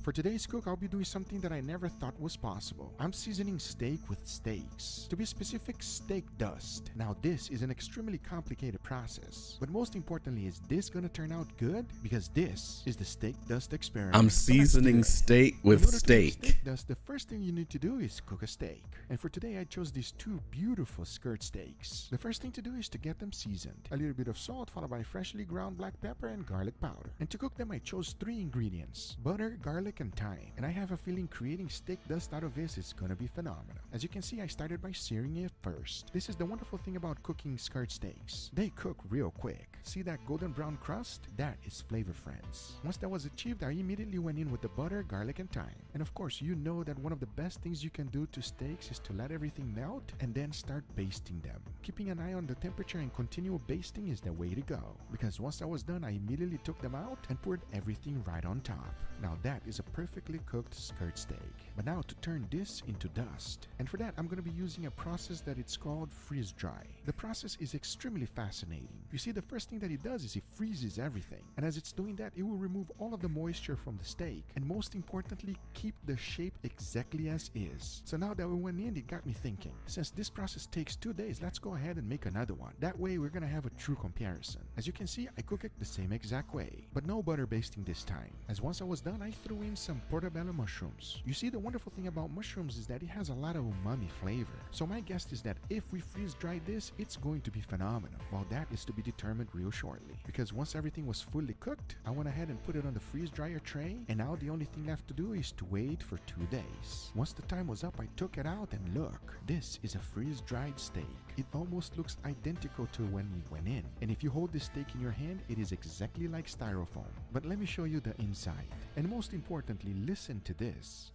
For today's cook, I'll be doing something that I never thought was possible. I'm seasoning steak with steaks. To be specific, steak dust. Now this is an extremely complicated process, but most importantly, is this gonna turn out good? Because this is the steak dust experiment. I'm seasoning steak with In order to make steak. steak dust, the first thing you need to do is cook a steak. And for today, I chose these two beautiful skirt steaks. The first thing to do is to get them seasoned. A little bit of salt followed by freshly ground black pepper and garlic powder. And to cook them, I chose 3 ingredients: butter, garlic, and thyme. And I have a feeling creating steak dust out of this is gonna be phenomenal. As you can see, I started by searing it first. This is the wonderful thing about cooking skirt steaks. They cook real quick. See that golden brown crust? That is flavor, friends. Once that was achieved, I immediately went in with the butter, garlic, and thyme. And of course, you know that one of the best things you can do to steaks is to let everything melt and then start basting them. Keeping an eye on the temperature and continual basting is the way to go. Because once that was done, I immediately took them out and poured everything right on top. Now that is a perfectly cooked skirt steak. But now to turn this into dust. And for that, I'm going to be using a process that it's called freeze dry. The process is extremely fascinating. You see, the first thing that it does is it freezes everything. And as it's doing that, it will remove all of the moisture from the steak. And most importantly, keep the shape exactly as is. So now that we went in, it got me thinking, since this process takes 2 days, let's go ahead and make another one. That way we're going to have a true comparison. As you can see, I cook it the same exact way, but no butter basting this time. As once I was done, I threw in some portobello mushrooms. You see, the wonderful thing about mushrooms is that it has a lot of umami flavor. So my guess is that if we freeze dry this, it's going to be phenomenal. Well, that is to be determined real shortly. Because once everything was fully cooked, I went ahead and put it on the freeze dryer tray, and now the only thing left to do is to wait for 2 days. Once the time was up, I took it out and look, this is a freeze dried steak. It almost looks identical to when it went in. And if you hold this steak in your hand, it is exactly like styrofoam. But let me show you the inside. And most importantly, listen to this.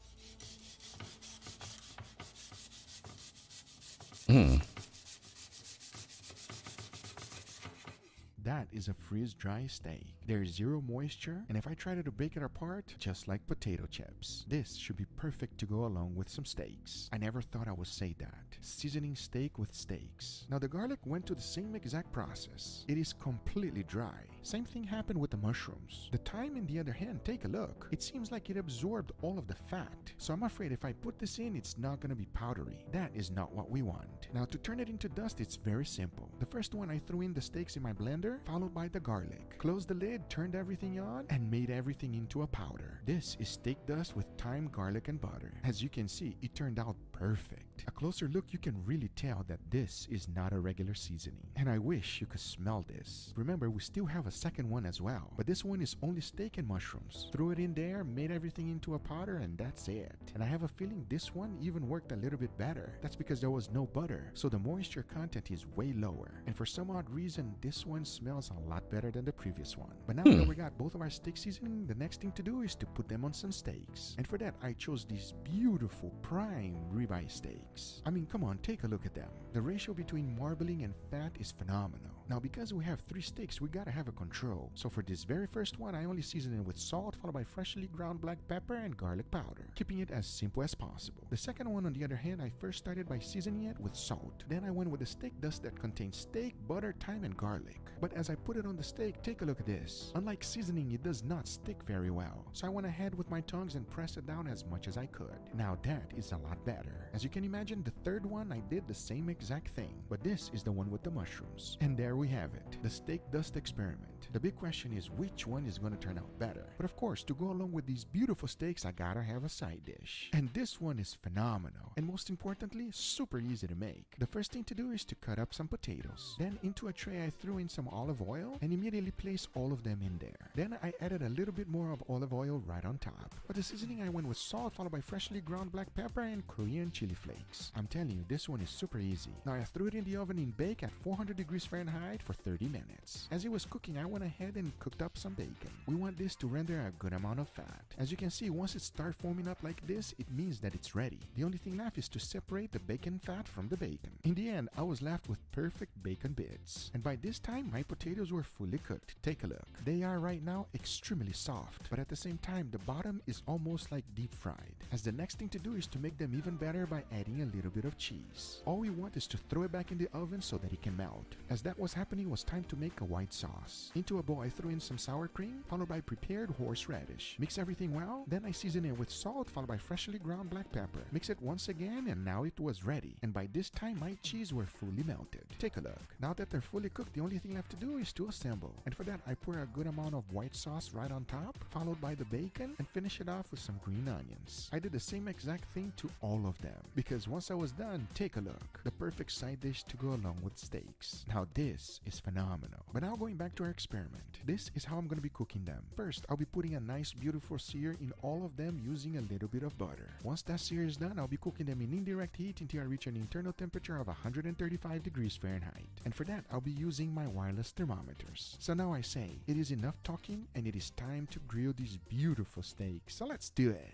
That is a freeze-dry steak. There is zero moisture, and if I try to break it apart, just like potato chips. This should be perfect to go along with some steaks. I never thought I would say that. Seasoning steak with steaks. Now the garlic went to the same exact process. It is completely dry. Same thing happened with the mushrooms. The thyme, on the other hand, take a look. It seems like it absorbed all of the fat. So I'm afraid if I put this in, it's not gonna be powdery. That is not what we want. Now to turn it into dust, it's very simple. The first one, I threw in the steaks in my blender, followed by the garlic. Closed the lid, turned everything on, and made everything into a powder. This is steak dust with thyme, garlic, and butter. As you can see, it turned out perfect. A closer look, you can really tell that this is not a regular seasoning. And I wish you could smell this. Remember, we still have a second one as well, but this one is only steak and mushrooms. Threw it in there, made everything into a powder, and that's it. And I have a feeling this one even worked a little bit better. That's because there was no butter, so the moisture content is way lower. And for some odd reason, this one smells a lot better than the previous one. But now that we got both of our steak seasoning, the next thing to do is to put them on some steaks. And for that, I chose these beautiful prime ribeye steaks. I mean, come on, take a look at them. The ratio between marbling and fat is phenomenal. Now, because we have 3 steaks, we gotta have a control. So for this very first one, I only seasoned it with salt, followed by freshly ground black pepper and garlic powder, keeping it as simple as possible. The second one, on the other hand, I first started by seasoning it with salt. Then I went with the steak dust that contains steak, butter, thyme, and garlic. But as I put it on the steak, take a look at this. Unlike seasoning, it does not stick very well. So I went ahead with my tongs and pressed it down as much as I could. Now that is a lot better. As you can imagine, the third one, I did the same exact thing. But this is the one with the mushrooms. And there we have it, the steak dust experiment. The big question is which one is going to turn out better. But of course, to go along with these beautiful steaks, I gotta have a side dish. And this one is phenomenal. And most importantly, super easy to make. The first thing to do is to cut up some potatoes. Then into a tray, I threw in some olive oil and immediately placed all of them in there. Then I added a little bit more of olive oil right on top. For the seasoning, I went with salt, followed by freshly ground black pepper and Korean chili flakes. I'm telling you, this one is super easy. Now I threw it in the oven in bake at 400 degrees Fahrenheit for 30 minutes. As it was cooking, I went ahead and cooked up some bacon. We want this to render a good amount of fat. As you can see, once it starts forming up like this, it means that it's ready. The only thing left is to separate the bacon fat from the bacon. In the end, I was left with perfect bacon bits. And by this time, my potatoes were fully cooked. Take a look. They are right now extremely soft, but at the same time, the bottom is almost like deep fried. As the next thing to do is to make them even better by adding a little bit of cheese. All we want is to throw it back in the oven so that it can melt. As that was happening, it was time to make a white sauce. Into a bowl, I threw in some sour cream, followed by prepared horseradish. Mix everything well, then I season it with salt, followed by freshly ground black pepper. Mix it once again, and now it was ready. And by this time, my cheese were fully melted. Take a look. Now that they're fully cooked, the only thing left to do is to assemble. And for that, I pour a good amount of white sauce right on top, followed by the bacon, and finish it off with some green onions. I did the same exact thing to all of them, because once I was done, take a look. The perfect side dish to go along with steaks. Now this is phenomenal. But now going back to our experiment, this is how I'm going to be cooking them. First, I'll be putting a nice beautiful sear in all of them using a little bit of butter. Once that sear is done, I'll be cooking them in indirect heat until I reach an internal temperature of 135 degrees Fahrenheit. And for that, I'll be using my wireless thermometers. So now I say, it is enough talking and it is time to grill these beautiful steaks. So let's do it.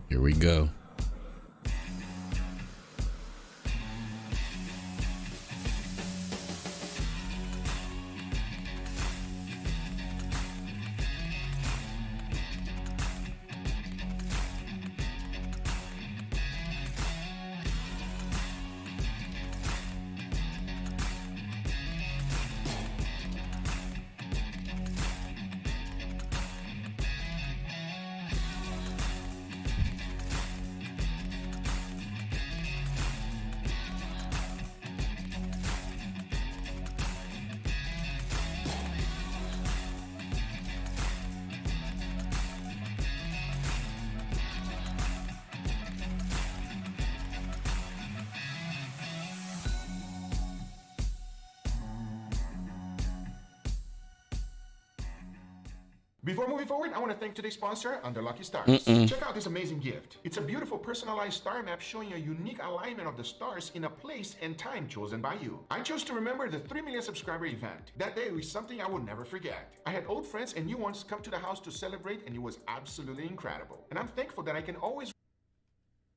Here we go. Before moving forward, I want to thank today's sponsor, Under Lucky Stars. Check out this amazing gift. It's a beautiful personalized star map showing a unique alignment of the stars in a place and time chosen by you. I chose to remember the 3 million subscriber event. That day was something I will never forget. I had old friends and new ones come to the house to celebrate, and it was absolutely incredible. And I'm thankful that I can always...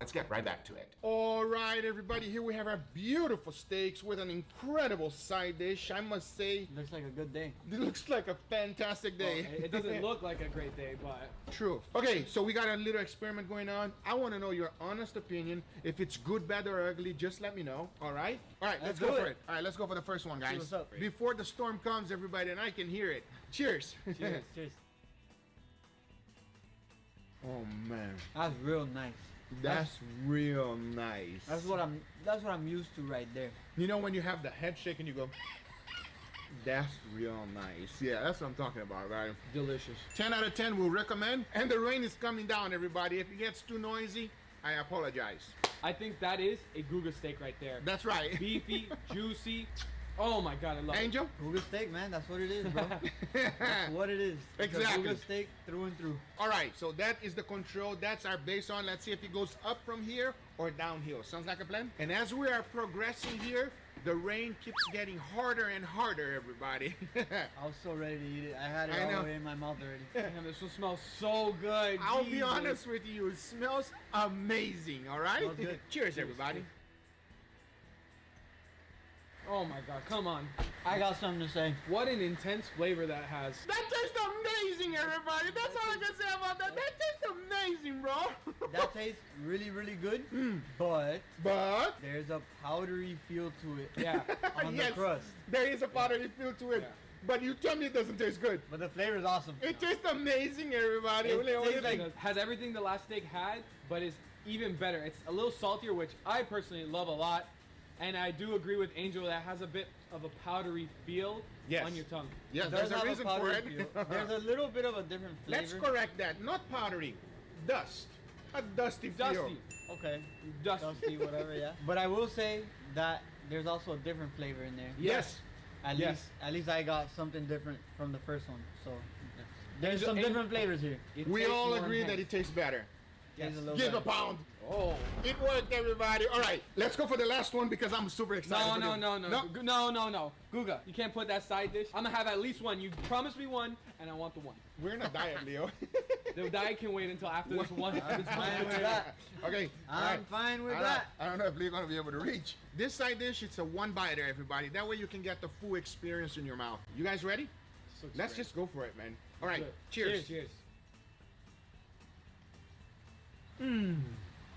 Let's get right back to it. All right, everybody, here we have our beautiful steaks with an incredible side dish. I must say, Looks like a good day. it looks like a fantastic day. Well, it doesn't look like a great day, but True. Okay, so we got a little experiment going on. I want to know your honest opinion. If it's good, bad, or ugly, just let me know. All right? All right, let's Let's go do for it. it. All right, let's go for the first one, guys. what's up. Before the storm comes, everybody, and I can hear it. Cheers. Cheers, cheers. Oh, man. That's real nice. That's real nice. That's what I'm used to right there. You know when you have the head shake and you go, that's real nice. Yeah, that's what I'm talking about, right? delicious. 10 out of 10 will recommend. And the rain is coming down, everybody. If it gets too noisy, I apologize. I think that is a Guga steak right there. That's right. Beefy, juicy. Oh my god, I love Angel? Guga steak, man. That's what it is, bro. That's what it is. It's a Exactly. Guga steak through and through. All right, so that is the control. That's our base on. Let's see if it goes up from here or downhill. Sounds like a plan? And as we are progressing here, the rain keeps getting harder and harder, everybody. I was so ready to eat it. I had it I all know. the way in my mouth already. it. Damn, this one smells so good. I'll be Jesus. honest with you, it smells amazing, all right? Smells good. Cheers, everybody. Oh my god, come on. I got something to say. What an intense flavor that has. That tastes amazing, everybody. That's all I can say about that. That tastes amazing, bro. That tastes really, really good, but But there's a powdery feel to it Yeah. on yes, the crust. there is a powdery feel to it. Yeah. But you tell me it doesn't taste good. But the flavor is awesome. It tastes amazing, everybody. It What do you tastes think? It has everything the last steak had, but is even better. It's a little saltier, which I personally love a lot. And I do agree with Angel that has a bit of a powdery feel Yes. on your tongue. Yes, It there's does a have reason for powdery it. feel. There's a little bit of a different flavor. Let's correct that. Not powdery, dust. A dusty feel. Dusty. Okay. Dusty. Dusty, whatever, yeah. But I will say that there's also a different flavor in there. Yes. Yes. At least I got something different from the first one. So there's Angel- some Angel- different flavors here. It We tastes all more agree that enhanced. it tastes better. Tastes a little Give a better. pound. Oh. It worked, everybody. All right, let's go for the last one because I'm super excited. No, for no, this. no, no. Guga, you can't put that side dish. I'm gonna have at least one. You promised me one, and I want the one. We're in a diet, Leo. The diet can wait until after this one. I'm fine with that. Okay. all I'm right. fine with I don't- that. I don't know if Leo's gonna be able to reach. This side dish, it's a one biter, everybody. That way you can get the full experience in your mouth. You guys ready? Let's just go for it, man. All right. Good. Cheers. Cheers.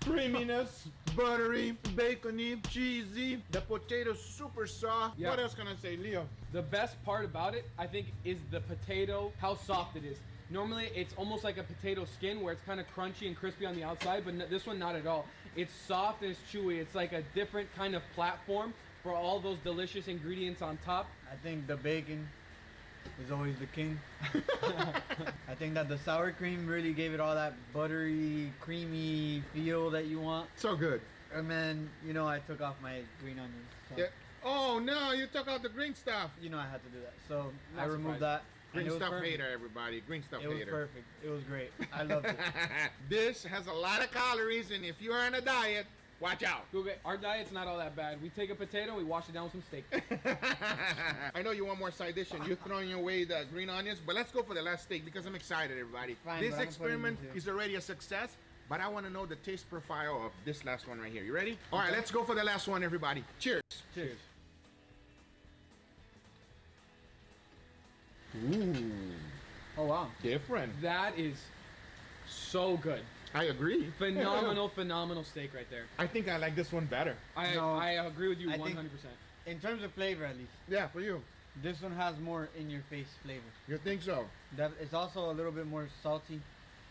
Creaminess, buttery, bacony, cheesy. The potato's super soft. Yeah. What else can I say, Leo? The best part about it, I think, is the potato, how soft it is. Normally, it's almost like a potato skin where it's kind of crunchy and crispy on the outside, but this one, not at all. It's soft and it's chewy. It's like a different kind of platform for all those delicious ingredients on top. I think the bacon is always the king. I think that the sour cream really gave it all that buttery, creamy feel that you want. So good. And then, you know, I took off my green onions. So, Yeah. Oh no, you took out the green stuff. you know I had to do that. So Not I removed surprised. that. and Green it was stuff perfect. hater, everybody. Green stuff It was hater. perfect. It was great. I loved it. This has a lot of calories, and if you're on a diet, watch out. Guga, our diet's not all that bad. We take a potato, we wash it down with some steak. I know you want more side dish and you're throwing away the green onions, but let's go for the last steak because I'm excited, everybody. Fine, This but I'm experiment putting it is already a success, but I want to know the taste profile of this last one right here. You ready? All right, let's go for the last one, everybody. Cheers. Cheers. Ooh, Oh wow. different. That is so good. I agree. Phenomenal steak right there. I think I like this one better. No, I agree with you I 100%. think- In terms of flavor, at least, Yeah, for you. this one has more in-your-face flavor. You think so? That it's also a little bit more salty,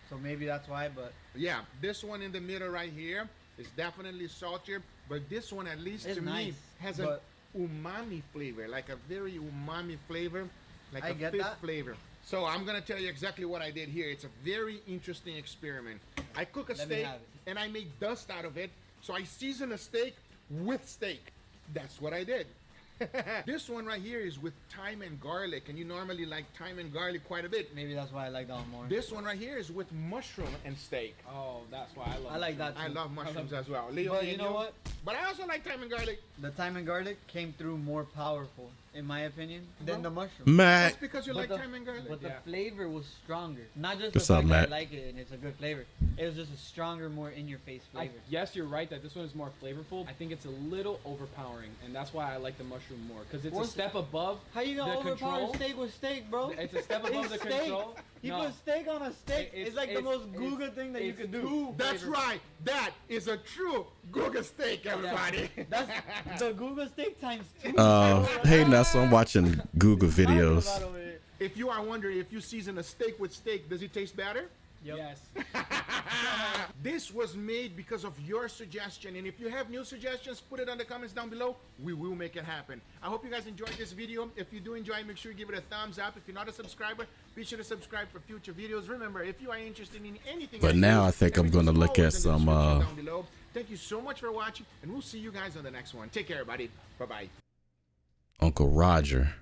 so maybe that's why. But Yeah, this one in the middle right here is definitely saltier, but this one, at least It's to me, nice, has an but- umami flavor, like a very umami flavor, like I a get fish that. flavor. So I'm gonna tell you exactly what I did here. It's a very interesting experiment. I cook a Let me steak have it. and I make dust out of it. So I season a steak with steak. That's what I did. This one right here is with thyme and garlic, and you normally like thyme and garlic quite a bit. maybe that's why I like that one more. This one right here is with mushroom and steak. Oh, that's why I love I like that too. I love mushrooms as well. Leo, But me you and know what? But I also like thyme and garlic. The thyme and garlic came through more powerful, in my opinion, than the mushroom. That's Matt, because you But like the- thyme and garlic. But Yeah. the flavor was stronger. Not just What's the up, fact that Matt? I like it and it's a good flavor. It was just a stronger, more in-your-face flavor. Yes, you're right that this one is more flavorful. I think it's a little overpowering, and that's why I like the mushroom more because it's a What's- step above. How you gonna the overpower control. steak with steak, bro? It's a step above the It's steak. control. You No. put steak on a steak. It's- It's, like the it's- most it's- Googa thing that you it's could do. too That's flavorful. right. That is a true Guga steak, everybody. That's the Googa steak times 2. hey Nessa, I'm watching Google videos. If you are wondering if you season a steak with steak, does it taste better? Yes. This was made because of your suggestion, and if you have new suggestions, put it on the comments down below. We will make it happen. I hope you guys enjoyed this video. If you do enjoy, make sure you give it a thumbs up. If you're not a subscriber, be sure to subscribe for future videos. Remember, if you are interested in anything, But now I think I'm everything's gonna look always at in the some, description down below. Thank you so much for watching, and we'll see you guys on the next one. Take care, everybody. Bye-bye. Uncle Roger.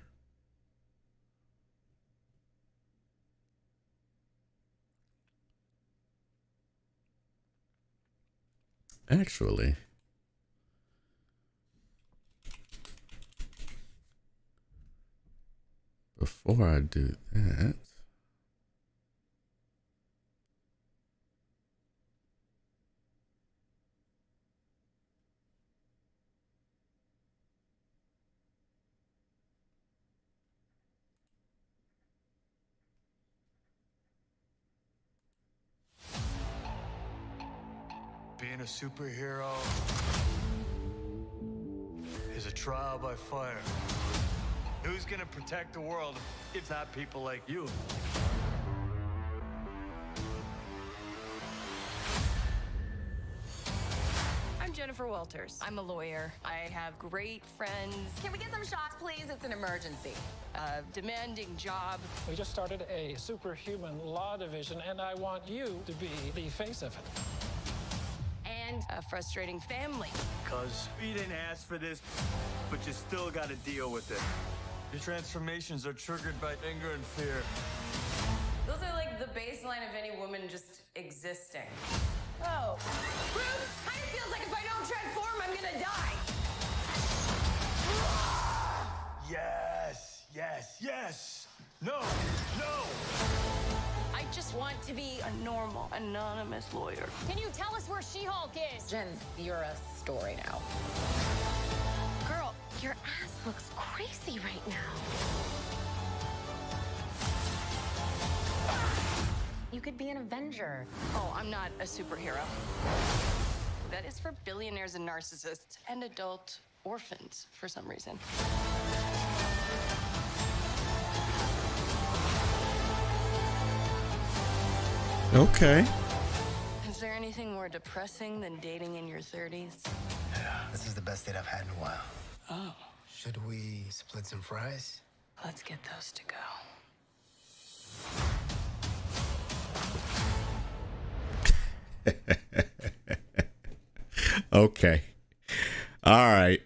Actually, before I do that, Being a superhero is a trial by fire. Who's gonna protect the world if not people like you? I'm Jennifer Walters. I'm a lawyer. I have great friends. Can we get some shots, please? It's an emergency. A demanding job. We just started a superhuman law division, and I want you to be the face of it. And a frustrating family. Cause we didn't ask for this, but you still gotta deal with it. Your transformations are triggered by anger and fear. Those are like the baseline of any woman just existing. Oh. Bruce, kind of feels like if I don't transform, I'm gonna die. Yes, yes, yes. No, no. I just want to be a normal, anonymous lawyer. Can you tell us where She-Hulk is? Jen, you're a story now. Girl, your ass looks crazy right now. You could be an Avenger. Oh, I'm not a superhero. That is for billionaires and narcissists and adult orphans for some reason. Okay. Is there anything more depressing than dating in your 30s? Yeah, this is the best date I've had in a while. Oh. Should we split some fries? Let's get those to go. Okay. All right.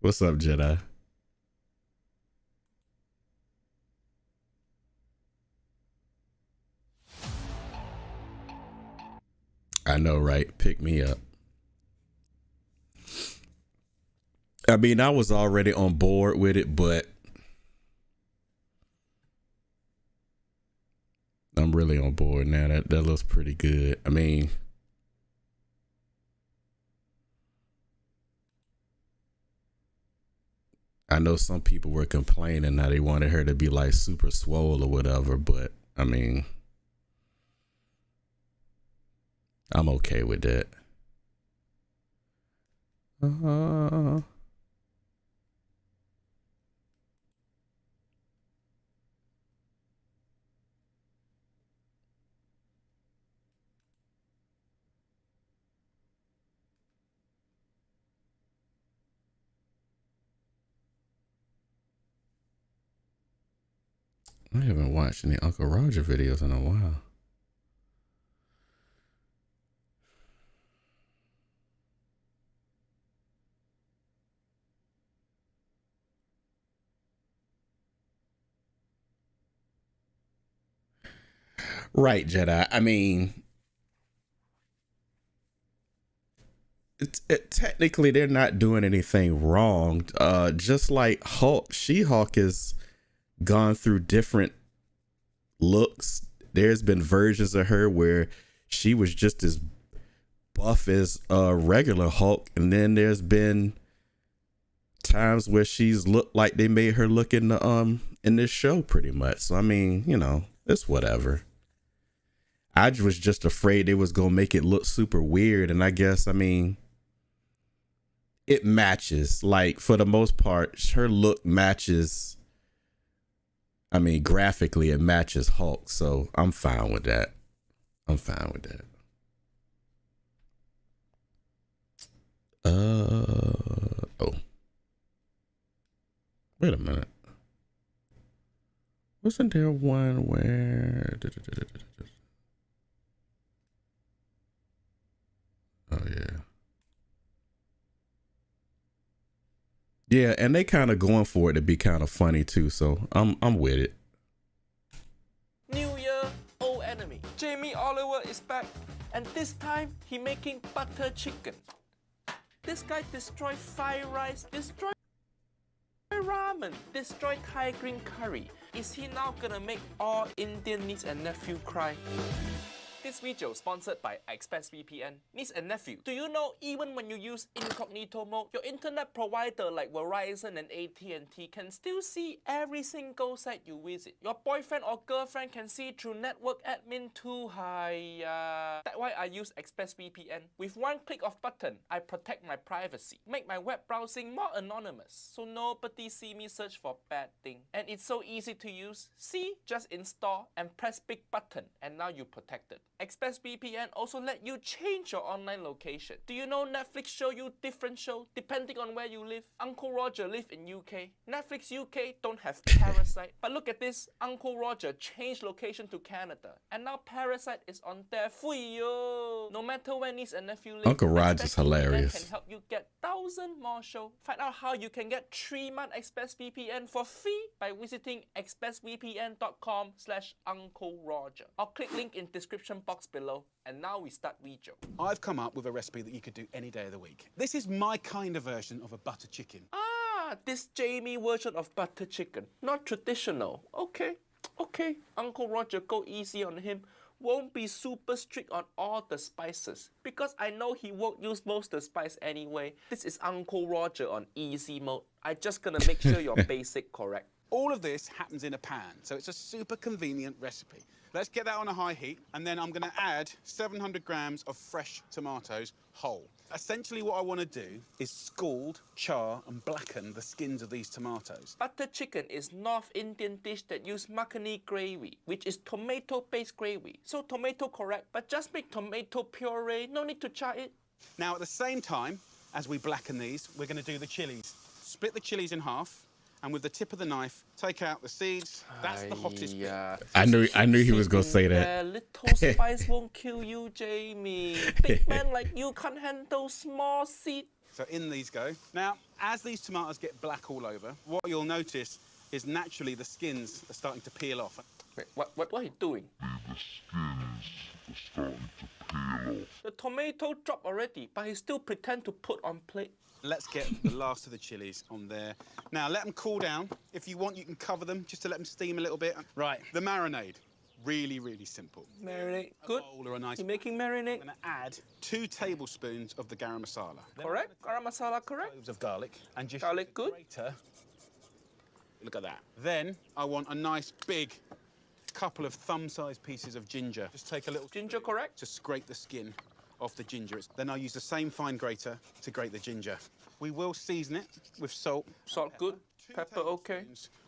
What's up, Jedi? I know, right? Pick me up. I mean, I was already on board with it, but I'm really on board now. That looks pretty good. I mean, I know some people were complaining how they wanted her to be like super swole or whatever, but I mean, I'm okay with that. I haven't watched any Uncle Roger videos in a while. Right, Jedi. I mean, technically they're not doing anything wrong. Just like Hulk, She-Hulk has gone through different looks. There's been versions of her where she was just as buff as a regular Hulk, and then there's been times where she's looked like they made her look in the in this show pretty much. So I mean, you know, it's whatever. I was just afraid it was gonna make it look super weird, and I guess, I mean, it matches. Like, for the most part, her look matches. I mean, graphically, it matches Hulk, so I'm fine with that. I'm fine with that. Oh. Wait a minute. Wasn't there one where... Oh, yeah. Yeah, and they kind of going for it to be kind of funny too, so I'm with it. New year, old enemy. Jamie Oliver is back, and this time he making butter chicken. This guy destroyed fried rice, destroyed ramen, destroyed Thai green curry. Is he now gonna make all Indian niece and nephew cry? This video sponsored by ExpressVPN. Niece and nephew, do you know even when you use incognito mode, your internet provider like Verizon and AT&T can still see every single site you visit? Your boyfriend or girlfriend can see through network admin too. That's why I use ExpressVPN. With one click of button, I protect my privacy, make my web browsing more anonymous, so nobody see me search for bad thing. And it's so easy to use. See, just install and press big button, and now you're protected. ExpressVPN also let you change your online location. Do you know Netflix show you different show depending on where you live? Uncle Roger live in UK. Netflix UK don't have Parasite. But look at this, Uncle Roger changed location to Canada. And now Parasite is on there for you. No matter where niece and nephew live, Uncle Roger's hilarious. can help you get 1,000 more show. Find out how you can get 3-month ExpressVPN for free by visiting expressvpn.com/Uncle Roger. Or click link in description box below. And now we start video. I've come up with a recipe that you could do any day of the week. This is my kind of version of a butter chicken. Ah, this Jamie version of butter chicken. Not traditional. Okay. Uncle Roger, go easy on him. Won't be super strict on all the spices because I know he won't use most of the spice anyway. This is Uncle Roger on easy mode. I just gonna make sure your basic correct. All of this happens in a pan, so it's a super convenient recipe. Let's get that on a high heat, and then I'm going to add 700 grams of fresh tomatoes whole. Essentially what I want to do is scald, char and blacken the skins of these tomatoes. Butter chicken is North Indian dish that use makhani gravy, which is tomato-based gravy. So tomato correct, but just make tomato puree, no need to char it. Now at the same time as we blacken these, we're going to do the chilies. Split the chilies in half. And with the tip of the knife, take out the seeds. That's the hottest bit. I knew he was gonna say that. Little spice won't kill you, Jamie. Big man like you can't handle small seed. So in these go. Now, as these tomatoes get black all over, what you'll notice is naturally the skins are starting to peel off. Wait, what are you doing? The skins are starting to peel off. The tomato dropped already, but he still pretend to put on plate. Let's get the last of the chilies on there. Now, let them cool down. If you want, you can cover them just to let them steam a little bit. Right, the marinade. Really, really simple. Marinade, good. Or a nice You're making marinade? I'm going to add 2 tablespoons of the garam masala. Correct? Garam masala, correct? Cloves of garlic. And just garlic, good. Grater. Look at that. Then I want a nice big couple of thumb-sized pieces of ginger. Just take a little... Ginger, correct? To scrape the skin off the ginger. Then I'll use the same fine grater to grate the ginger. We will season it with salt. Salt, good. Pepper, okay.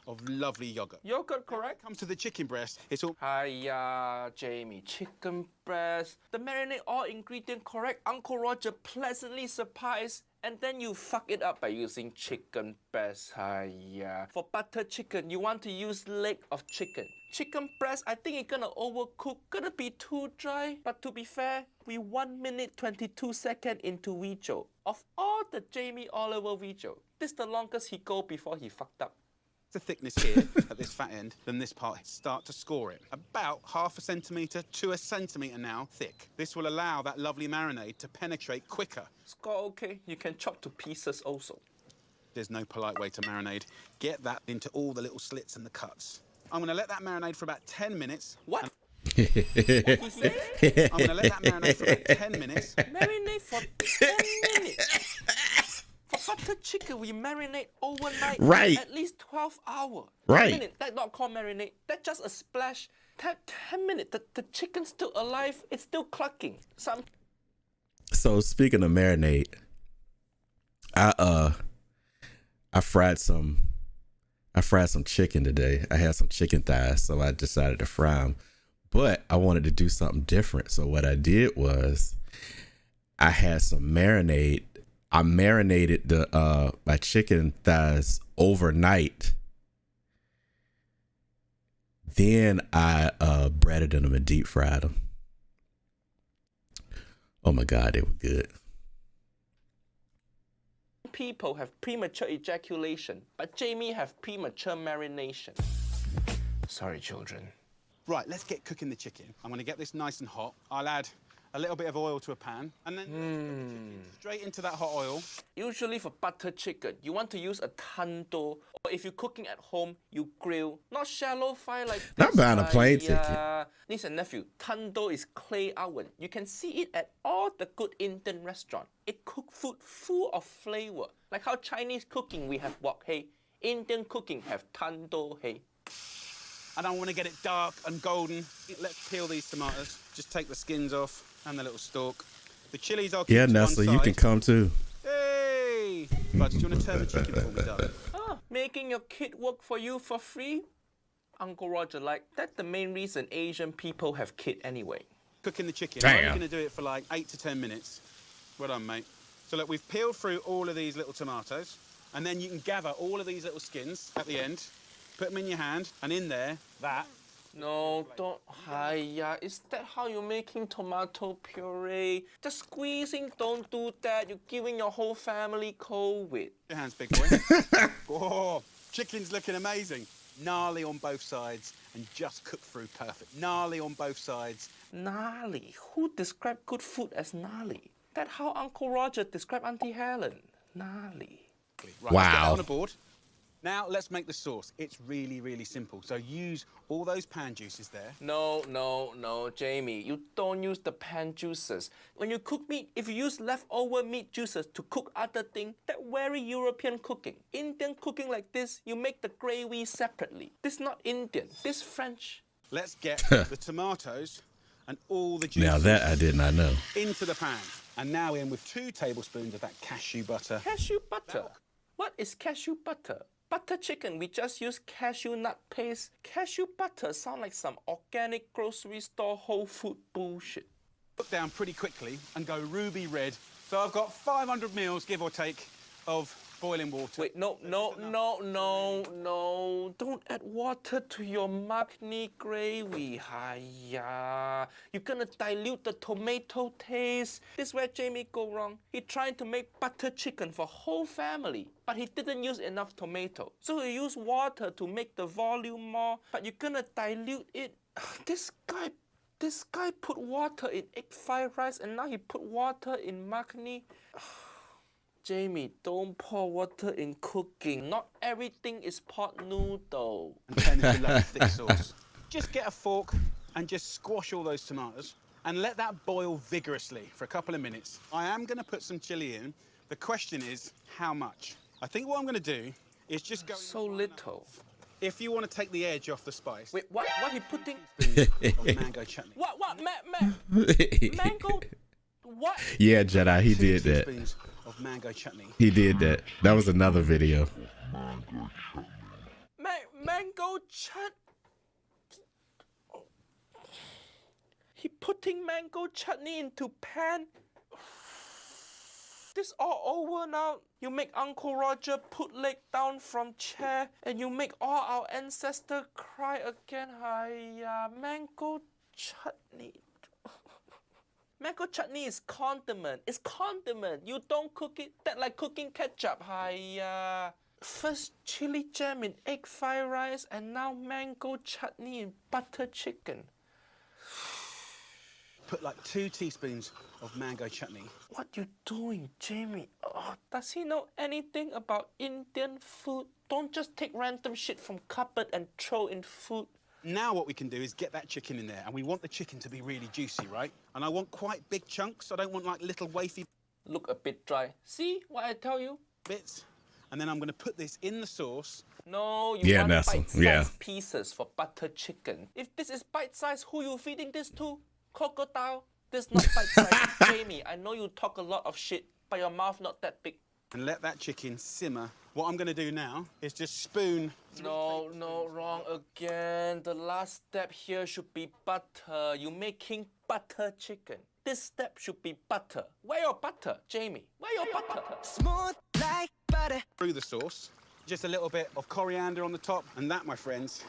Of lovely yogurt. Yogurt, correct? Comes to the chicken breast. It's all... Hiya, Jamie. Chicken breast. The marinade, all ingredient correct. Uncle Roger pleasantly surprised. And then you fuck it up by using chicken breast. Hiya. For butter chicken, you want to use leg of chicken. Chicken breast, I think it's gonna overcook. Gonna be too dry. But to be fair, we 1 minute 22 seconds into video. Of all the Jamie Oliver video, this is the longest he go before he fucked up. The thickness here at this fat end, then this part, start to score it. About 0.5 centimetre to 1 centimetre now thick. This will allow that lovely marinade to penetrate quicker. Score okay, you can chop to pieces also. There's no polite way to marinade. Get that into all the little slits and the cuts. I'm going to let that marinade for about 10 minutes. What? I'm going to let that marinade for about 10 minutes. Marinade for 10 minutes? For butter chicken, we marinate overnight. Right. At least 12 hours. Right. 10 minutes, that's not called marinate. That's just a splash. 10 minutes, the chicken's still alive. It's still clucking. So speaking of marinade, I fried some chicken today. I had some chicken thighs, so I decided to fry them. But I wanted to do something different. So what I did was I had some marinade. I marinated my chicken thighs overnight. Then I breaded them and deep fried them. Oh my God, they were good. People have premature ejaculation, but Jamie have premature marination. Sorry, children. Right, let's get cooking the chicken. I'm going to get this nice and hot. I'll add a little bit of oil to a pan, and then straight into that hot oil. Usually for butter chicken, you want to use a tandoor, or if you're cooking at home, you grill. Not shallow fire like this. Not buying a plane ticket. Niece and nephew, tandoor is clay oven. You can see it at all the good Indian restaurants. It cooks food full of flavor. Like how Chinese cooking we have wok hei, Indian cooking have tandoor hei. And I want to get it dark and golden. Let's peel these tomatoes. Just take the skins off and the little stalk. The chilies I'll keep to Nessa, one side. you can come too. Hey! But do you want to turn the chicken for me, darling? Making your kid work for you for free? Uncle Roger, like, that's the main reason Asian people have kids anyway. cooking the chicken. Damn. I'm only going to do it for like 8 to 10 minutes. Well done, mate. So look, we've peeled through all of these little tomatoes, and then you can gather all of these little skins at the end, put them in your hand, and in there, that. No, don't. Hiya, is that how you're making tomato puree? Just squeezing, don't do that. You're giving your whole family COVID. Your hands, big boy. Oh, chicken's looking amazing. Gnarly on both sides and just cooked through perfect. Gnarly on both sides. Gnarly? Who described good food as gnarly? That's how Uncle Roger described Auntie Helen. Gnarly. Right, wow. Let's get that on the board. Now let's make the sauce. It's really, really simple. So use all those pan juices there. No, Jamie. You don't use the pan juices. When you cook meat, if you use leftover meat juices to cook other things, that's very European cooking. Indian cooking like this, you make the gravy separately. This is not Indian. This is French. Let's get the tomatoes and all the juices Now that I did not know. into the pan. And now in with 2 tablespoons of that cashew butter. Cashew butter? What is cashew butter? Butter chicken, we just use cashew nut paste. Cashew butter sound like some organic grocery store whole food bullshit. Cook down pretty quickly and go ruby red. So I've got 500 mils, give or take, of boiling water. Wait, no. Don't add water to your makni gravy. Hiya. You're gonna dilute the tomato taste. This is where Jamie go wrong. He trying to make butter chicken for whole family, but he didn't use enough tomato. So he used water to make the volume more, but you're gonna dilute it. This guy put water in egg fried rice and now he put water in makni. Jamie, don't pour water in cooking. Not everything is pot noodle. And turn into lovely thick sauce. Just get a fork and just squash all those tomatoes and let that boil vigorously for a couple of minutes. I am going to put some chili in. The question is, how much? I think what I'm going to do is just go... So little. If you want to take the edge off the spice... Wait, what he putting? ...of mango chutney. What? Mango? What? Yeah, Jedi, he did that. Teaspoons of mango chutney. He did that. That was another video. Mango chutney. He putting mango chutney into pan. This all over now. You make Uncle Roger put leg down from chair, and you make all our ancestors cry again. Hiya, mango chutney. Mango chutney is condiment. It's condiment. You don't cook it. That's like cooking ketchup. Hiya. First chili jam in egg fried rice, and now mango chutney in butter chicken. Put like 2 teaspoons of mango chutney. What you doing, Jamie? Oh, does he know anything about Indian food? Don't just take random shit from cupboard and throw in food. Now what we can do is get that chicken in there, and we want the chicken to be really juicy, right? And I want quite big chunks. I don't want like little wafy... Look a bit dry. See what I tell you? Bits. And then I'm going to put this in the sauce. No, you want Nestle. bite-sized pieces for butter chicken. If this is bite-sized, who you feeding this to? Crocodile? This not bite-sized. Jamie, I know you talk a lot of shit, but your mouth not that big. And let that chicken simmer. What I'm going to do now is just spoon... No, wrong again. The last step here should be butter. You're making butter chicken. This step should be butter. Where your butter, Jamie? Where your butter? Smooth like butter. Through the sauce. Just a little bit of coriander on the top. And that, my friends,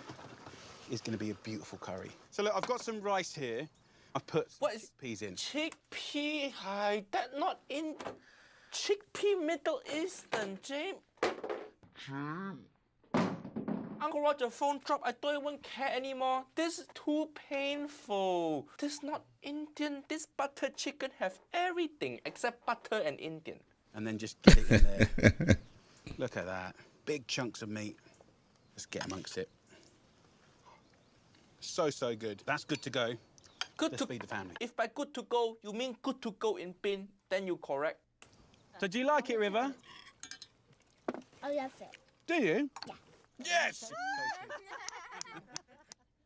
is going to be a beautiful curry. So look, I've got some rice here. I've put chickpeas in. Chickpea? Hi, that not in... Chickpea Middle Eastern, James. Uncle Roger, phone drop. I don't even care anymore. This is too painful. This not Indian. This butter chicken have everything except butter and Indian. And then just get it in there. Look at that. Big chunks of meat. Let's get amongst it. So good. That's good to go. Let's feed the family. If by good to go, you mean good to go in bin, then you're correct. So do you like it, River? I love it. Do you? Yeah. Yes!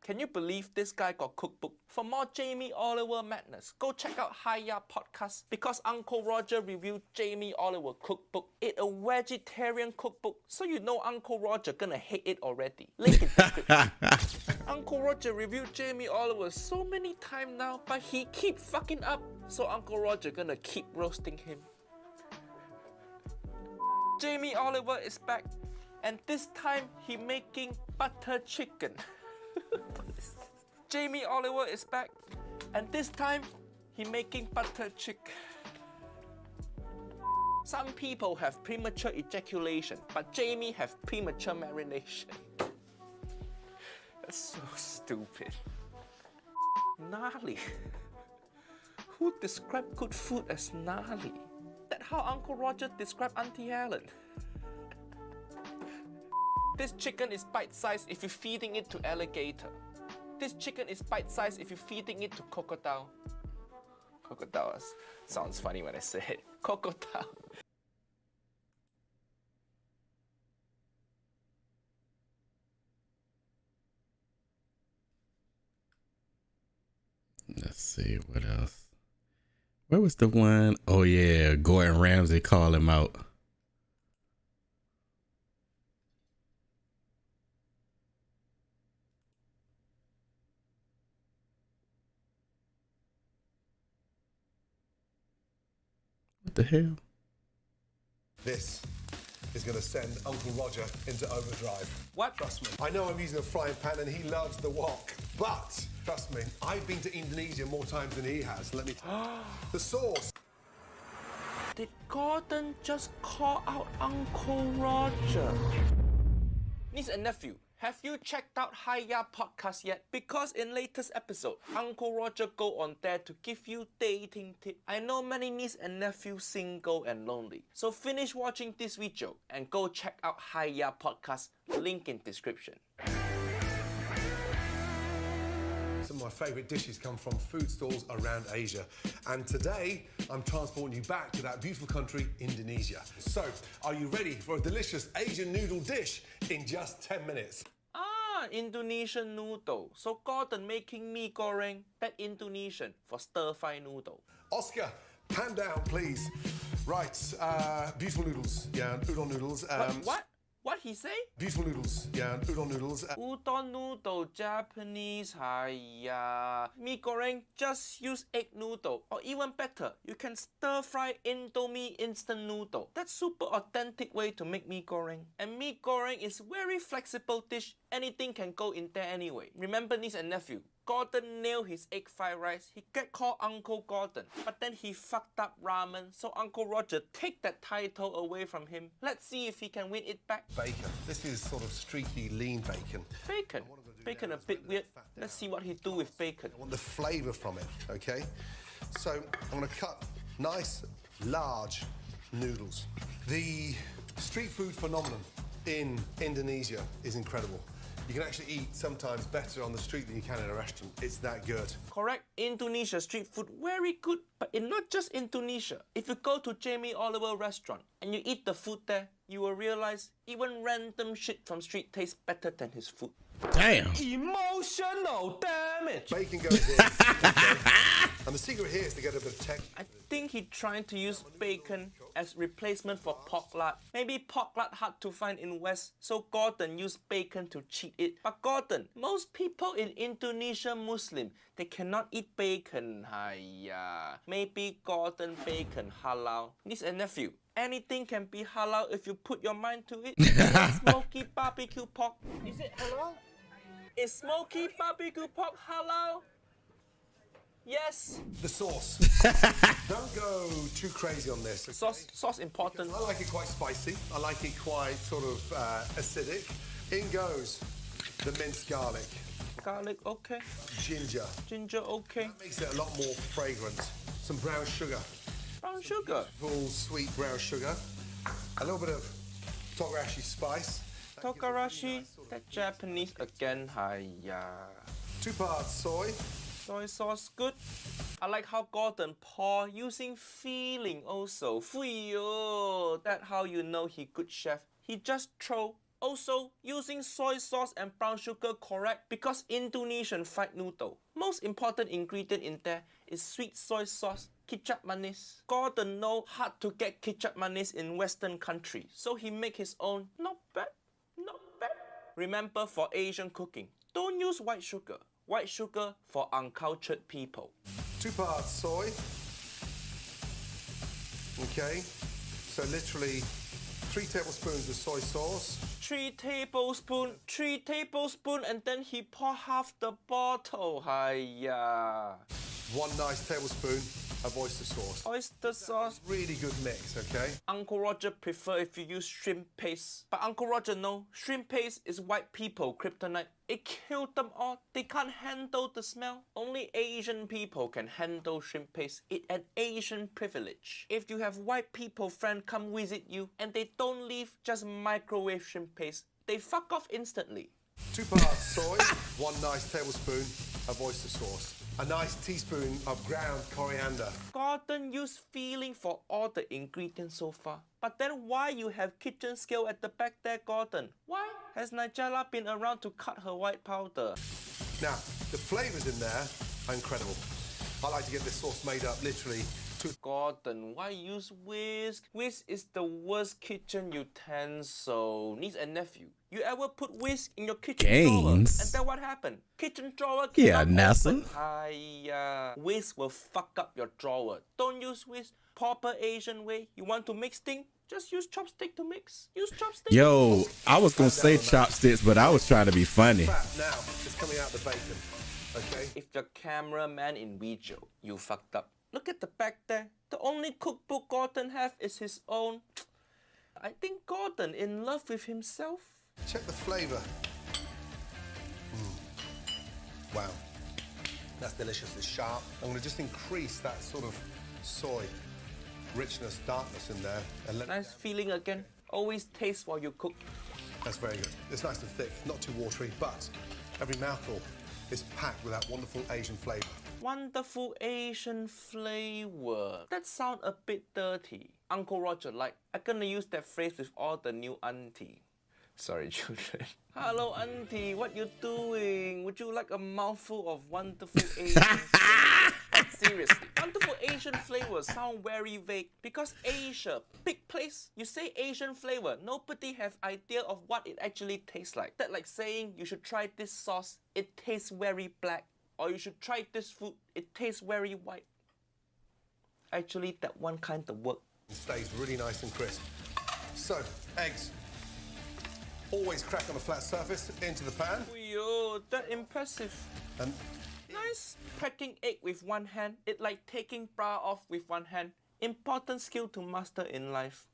Can you believe this guy got cookbook? For more Jamie Oliver madness, go check out Hiya Podcast because Uncle Roger reviewed Jamie Oliver cookbook. It's a vegetarian cookbook, so you know Uncle Roger gonna hate it already. Link in description. Uncle Roger reviewed Jamie Oliver so many times now, but he keep fucking up. So Uncle Roger gonna keep roasting him. Jamie Oliver is back, and this time he making butter chicken. Jamie Oliver is back, and this time he making butter chicken. Some people have premature ejaculation, but Jamie have premature marination. That's so stupid. Gnarly. Who described good food as gnarly? That's how Uncle Roger described Auntie Helen. This chicken is bite-sized if you're feeding it to alligator. This chicken is bite-sized if you're feeding it to crocodile. Crocodile sounds funny when I say it. Crocodile. Let's see what else. Where was the one? Oh yeah, Gordon Ramsay called him out. What the hell? This is going to send Uncle Roger into overdrive. What? Trust me. I know I'm using a frying pan and he loves the wok, but trust me, I've been to Indonesia more times than he has. Let me tell you. The sauce. Did Gordon just call out Uncle Roger? Niece and nephew, have you checked out Hiya Podcast yet? Because in latest episode, Uncle Roger go on there to give you dating tips. I know many niece and nephews single and lonely. So finish watching this video and go check out Hiya Podcast, link in description. Some of my favourite dishes come from food stalls around Asia. And today, I'm transporting you back to that beautiful country, Indonesia. So, are you ready for a delicious Asian noodle dish in just 10 minutes? Ah, Indonesian noodle. So Gordon making mee goreng, that Indonesian for stir-fry noodle. Oscar, pan down, please. Right, beautiful noodles. Yeah, udon noodles. What? What he say? Beautiful noodles. Yeah, udon noodles. Udon noodle, Japanese, hiya. Mee goreng, just use egg noodle. Or even better, you can stir-fry Indomie instant noodle. That's super authentic way to make mee goreng. And mee goreng is very flexible dish. Anything can go in there anyway. Remember niece and nephew, Gordon nailed his egg fried rice. He get called Uncle Gordon, but then he fucked up ramen, so Uncle Roger take that title away from him. Let's see if he can win it back. Bacon. This is sort of streaky, lean bacon. Bacon? Bacon a bit weird. Let's see what he do with bacon. I want the flavour from it, okay? So I'm going to cut nice, large noodles. The street food phenomenon in Indonesia is incredible. You can actually eat sometimes better on the street than you can in a restaurant. It's that good. Correct. Indonesia street food, very good. But in not just Indonesia. If you go to Jamie Oliver restaurant and you eat the food there, you will realize even random shit from street tastes better than his food. Damn. Emotional damage. Bacon goes in. Okay. And the secret here is to get a bit of texture. I think he's trying to use bacon as replacement for pork lard. Maybe pork lard hard to find in West, so Gordon used bacon to cheat it. But Gordon, most people in Indonesia Muslim, they cannot eat bacon. Hiya. Maybe Gordon bacon halal. Niece and nephew, anything can be halal if you put your mind to it. Smoky barbecue pork, is it halal? Is smoky barbecue pork halal? Yes. The sauce. Don't go too crazy on this. Sauce important. Because I like it quite spicy. I like it quite sort of acidic. In goes the minced garlic. Garlic, okay. Ginger. Ginger, okay. That makes it a lot more fragrant. Some brown sugar. Brown sugar? Full sweet brown sugar. A little bit of togarashi spice. Togarashi, that Japanese again, hiya. 2 parts soy. Soy sauce, good. I like how Gordon pour using feeling also. Fuyo, that's how you know he good chef. He just throw. Also, using soy sauce and brown sugar correct because Indonesian fried noodle. Most important ingredient in there is sweet soy sauce, kicap manis. Gordon know hard to get kicap manis in Western country, so he make his own. Not bad, not bad. Remember for Asian cooking, Don't use white sugar. White sugar for uncultured people. 2 parts soy. Okay, so literally 3 tablespoons of soy sauce. 3 tablespoons, and then he poured half the bottle. Hiya. 1 nice tablespoon of oyster sauce. Oyster sauce. Really good mix, okay? Uncle Roger prefer if you use shrimp paste. But Uncle Roger know, shrimp paste is white people kryptonite. It killed them all. They can't handle the smell. Only Asian people can handle shrimp paste. It's an Asian privilege. If you have white people friend come visit you and they don't leave just microwave shrimp paste, they fuck off instantly. 2 parts soy, 1 nice tablespoon of oyster sauce. A nice teaspoon of ground coriander. Gordon used feeling for all the ingredients so far. But then why you have kitchen scale at the back there, Gordon? Why? Has Nigella been around to cut her white powder? Now, the flavours in there are incredible. I like to get this sauce made up literally Gordon, why use whisk? Whisk is the worst kitchen utensil. Niece and nephew, you ever put whisk in your kitchen drawer? And then what happened? Kitchen drawer Nelson. Whisk will fuck up your drawer. Don't use whisk. Proper Asian way. You want to mix things? Just use chopstick to mix. Use chopstick. Yo, I was gonna say chopsticks, but I was trying to be funny. Now, it's coming out the bacon. Okay? If the cameraman in video, you fucked up. Look at the back there. The only cookbook Gordon have is his own. I think Gordon in love with himself. Check the flavour. Wow. That's delicious. It's sharp. I'm going to just increase that sort of soy richness, darkness in there. And nice feeling again. Always taste while you cook. That's very good. It's nice and thick, not too watery, but every mouthful is packed with that wonderful Asian flavour. Wonderful Asian flavor. That sounds a bit dirty. Uncle Roger, like, I'm gonna use that phrase with all the new auntie. Sorry, children. Hello, auntie. What you doing? Would you like a mouthful of wonderful Asian flavor? Like, seriously, wonderful Asian flavor sound very vague because Asia, big place. You say Asian flavor, nobody have idea of what it actually tastes like. That like saying you should try this sauce. It tastes very black. Or you should try this food, it tastes very white. Actually, that one kind of work. It stays really nice and crisp. So, eggs. Always crack on a flat surface, into the pan. Yo, that impressive. And nice. Cracking egg with one hand, it like taking bra off with one hand. Important skill to master in life.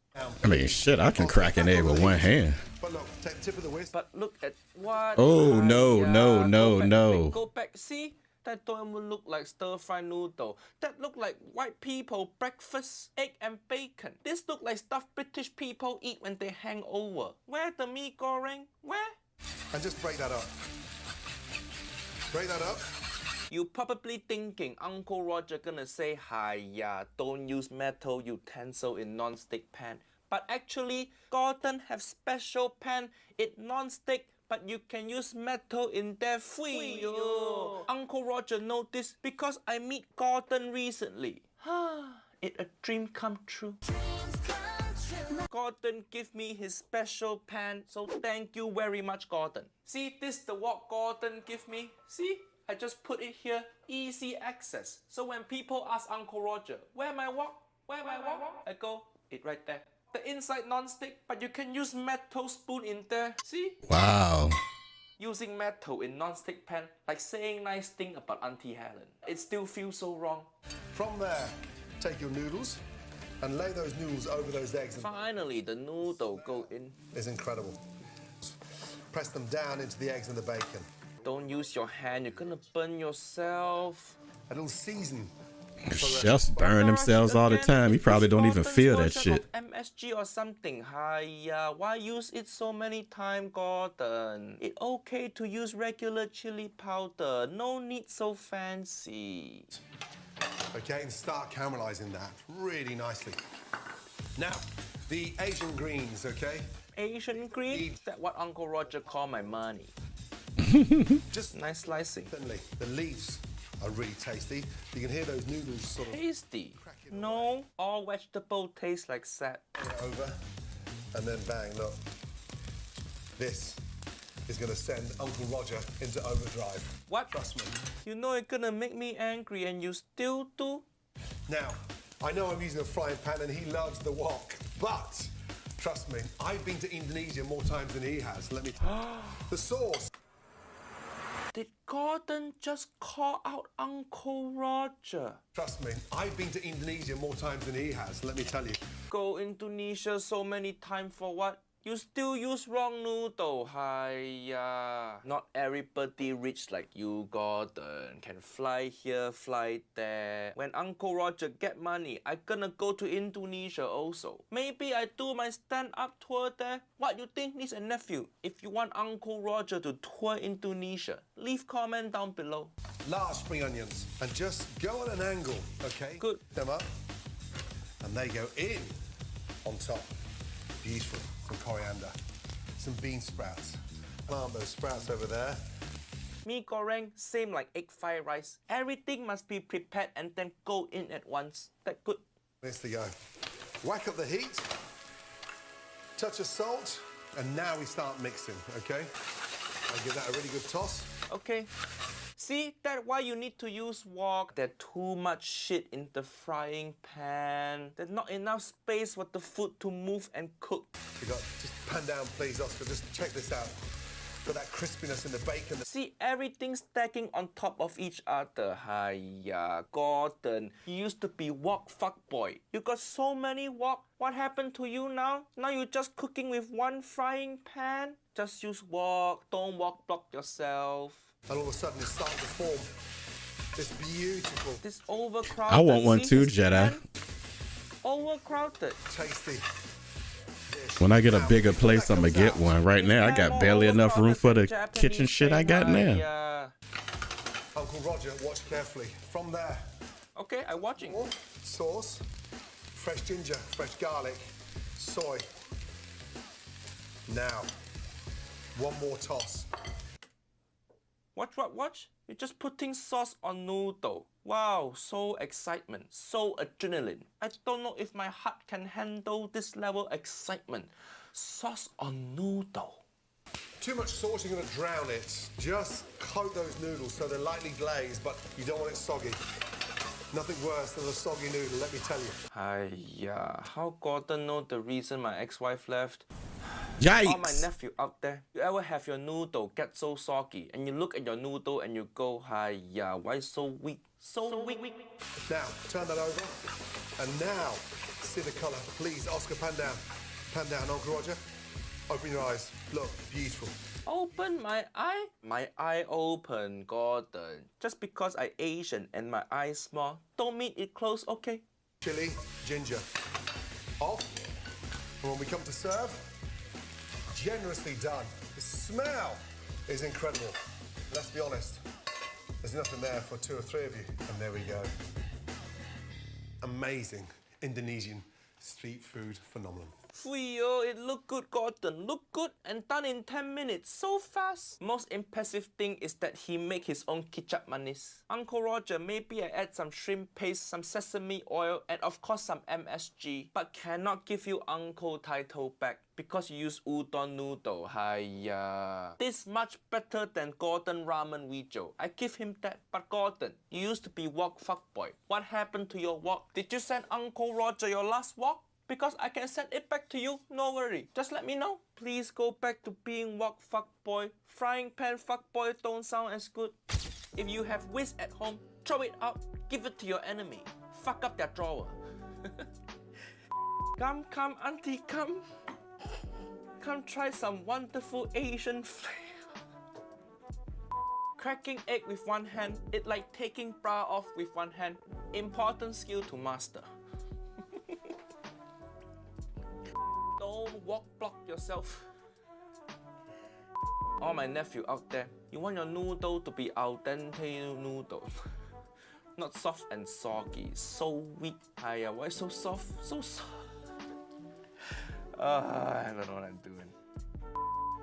I mean, shit, I can crack an egg with one hand. But look, take the tip of the whisk. But look at what... Oh, no. Go back. See? That don't even look like stir-fry noodle. That look like white people breakfast, egg and bacon. This look like stuff British people eat when they hang over. Where the mee goreng? Where? And just break that up. Break that up. You probably thinking Uncle Roger gonna say, hiya, don't use metal utensil in non-stick pan. But actually, Gordon have special pan, it non-stick, but you can use metal in there free. Uncle Roger know this because I meet Gordon recently. It a dream come true. Gordon give me his special pan, so thank you very much, Gordon. See, this the what Gordon give me. See? I just put it here, easy access. So when people ask Uncle Roger, where my wok? Where my wok? I go, it right there. The inside non-stick, but you can use metal spoon in there. See? Wow. Using metal in non-stick pan, like saying nice thing about Auntie Helen. It still feels so wrong. From there, take your noodles and lay those noodles over those eggs. Finally, the noodle go in. It's incredible. Press them down into the eggs and the bacon. Don't use your hand, you're gonna burn yourself. A little season. Chefs burn themselves all the time. You probably don't even feel that shit. MSG or something. Hiya, why use it so many times, Gordon? It's okay to use regular chili powder. No need so fancy. Okay, and start caramelizing that really nicely. Now, the Asian greens, okay? Asian greens? That's what Uncle Roger call my money. Just nice slicing. Thinly. The leaves are really tasty. You can hear those noodles sort of... Tasty? No, all vegetable taste like that. Over, and then bang, look. This is going to send Uncle Roger into overdrive. What? Trust me. You know it's gonna make me angry and you still do? Now, I know I'm using a frying pan and he loves the wok, but trust me, I've been to Indonesia more times than he has. Let me tell you. The sauce. Did Gordon just call out Uncle Roger? Trust me, I've been to Indonesia more times than he has. Let me tell you. Go Indonesia so many times for what? You still use wrong noodle, hiya. Not everybody rich like you, Gordon. Can fly here, fly there. When Uncle Roger get money, I gonna go to Indonesia also. Maybe I do my stand-up tour there. What you think, niece and nephew? If you want Uncle Roger to tour Indonesia, leave comment down below. Large spring onions. And just go on an angle, okay? Good. Them up. And they go in on top. Beautiful. Some coriander. Some bean sprouts. Plant those sprouts over there. Mee goreng, same like egg fried rice. Everything must be prepared and then go in at once. That good. Needs to go. Whack up the heat. Touch of salt. And now we start mixing, okay? I'll give that a really good toss. Okay. See, that's why you need to use wok. There's too much shit in the frying pan. There's not enough space for the food to move and cook. You got, just pan down please, Oscar. Just check this out. Got that crispiness in the bacon. See, everything stacking on top of each other. Hiya, Gordon. You used to be wok fuckboy. You got so many wok. What happened to you now? Now you're just cooking with one frying pan? Just use wok. Don't wok block yourself. And all of a sudden it's starting to form. It's beautiful. This overcrowded. I want one See too, his Jedi. pan? Overcrowded. Tasty. When I get a bigger place, I'm gonna get one. Right now, I got barely enough room for the kitchen shit I got now. Uncle Roger, watch carefully. From there. Okay, I'm watching. Sauce, fresh ginger, fresh garlic, soy. Now, one more toss. Watch. You're just putting sauce on noodle. Wow, so excitement, so adrenaline. I don't know if my heart can handle this level excitement. Sauce on noodle. Too much sauce, you're gonna drown it. Just coat those noodles so they're lightly glazed, but you don't want it soggy. Nothing worse than a soggy noodle, let me tell you. Hiya, how Gordon know the reason my ex-wife left? Yikes! All my nephew out there, you ever have your noodle get so soggy and you look at your noodle and you go, hiya, why so weak? So weak. Now, turn that over. And now, see the colour. Please, Oscar, pan down. Pan down, Uncle Roger. Open your eyes. Look, beautiful. Open my eye? My eye open, Gordon. Just because I Asian and my eye small, don't mean it close, okay? Chili, ginger. Off. And when we come to serve, generously done. The smell is incredible. Let's be honest. There's nothing there for 2 or 3 of you. And there we go. Amazing Indonesian street food phenomenon. Fuyo, it look good, Gordon. Look good and done in 10 minutes. So fast. Most impressive thing is that he make his own ketchup manis. Uncle Roger, maybe I add some shrimp paste, some sesame oil, and of course some MSG. But cannot give you Uncle title back because you use udon noodle. Hiya. This much better than Gordon ramen video. I give him that. But Gordon, you used to be wok fuckboy. What happened to your wok? Did you send Uncle Roger your last wok? Because I can send it back to you, no worry. Just let me know. Please go back to being wok fuckboy. Frying pan fuckboy don't sound as good. If you have whisk at home, throw it out, give it to your enemy. Fuck up their drawer. Come, auntie, come. Come try some wonderful Asian flavor. Cracking egg with one hand, it's like taking bra off with one hand. Important skill to master. Don't wok block yourself. All my nephew out there, you want your noodle to be al dente noodle. Not soft and soggy, so weak. Hiya, why so soft? So soft. I don't know what I'm doing.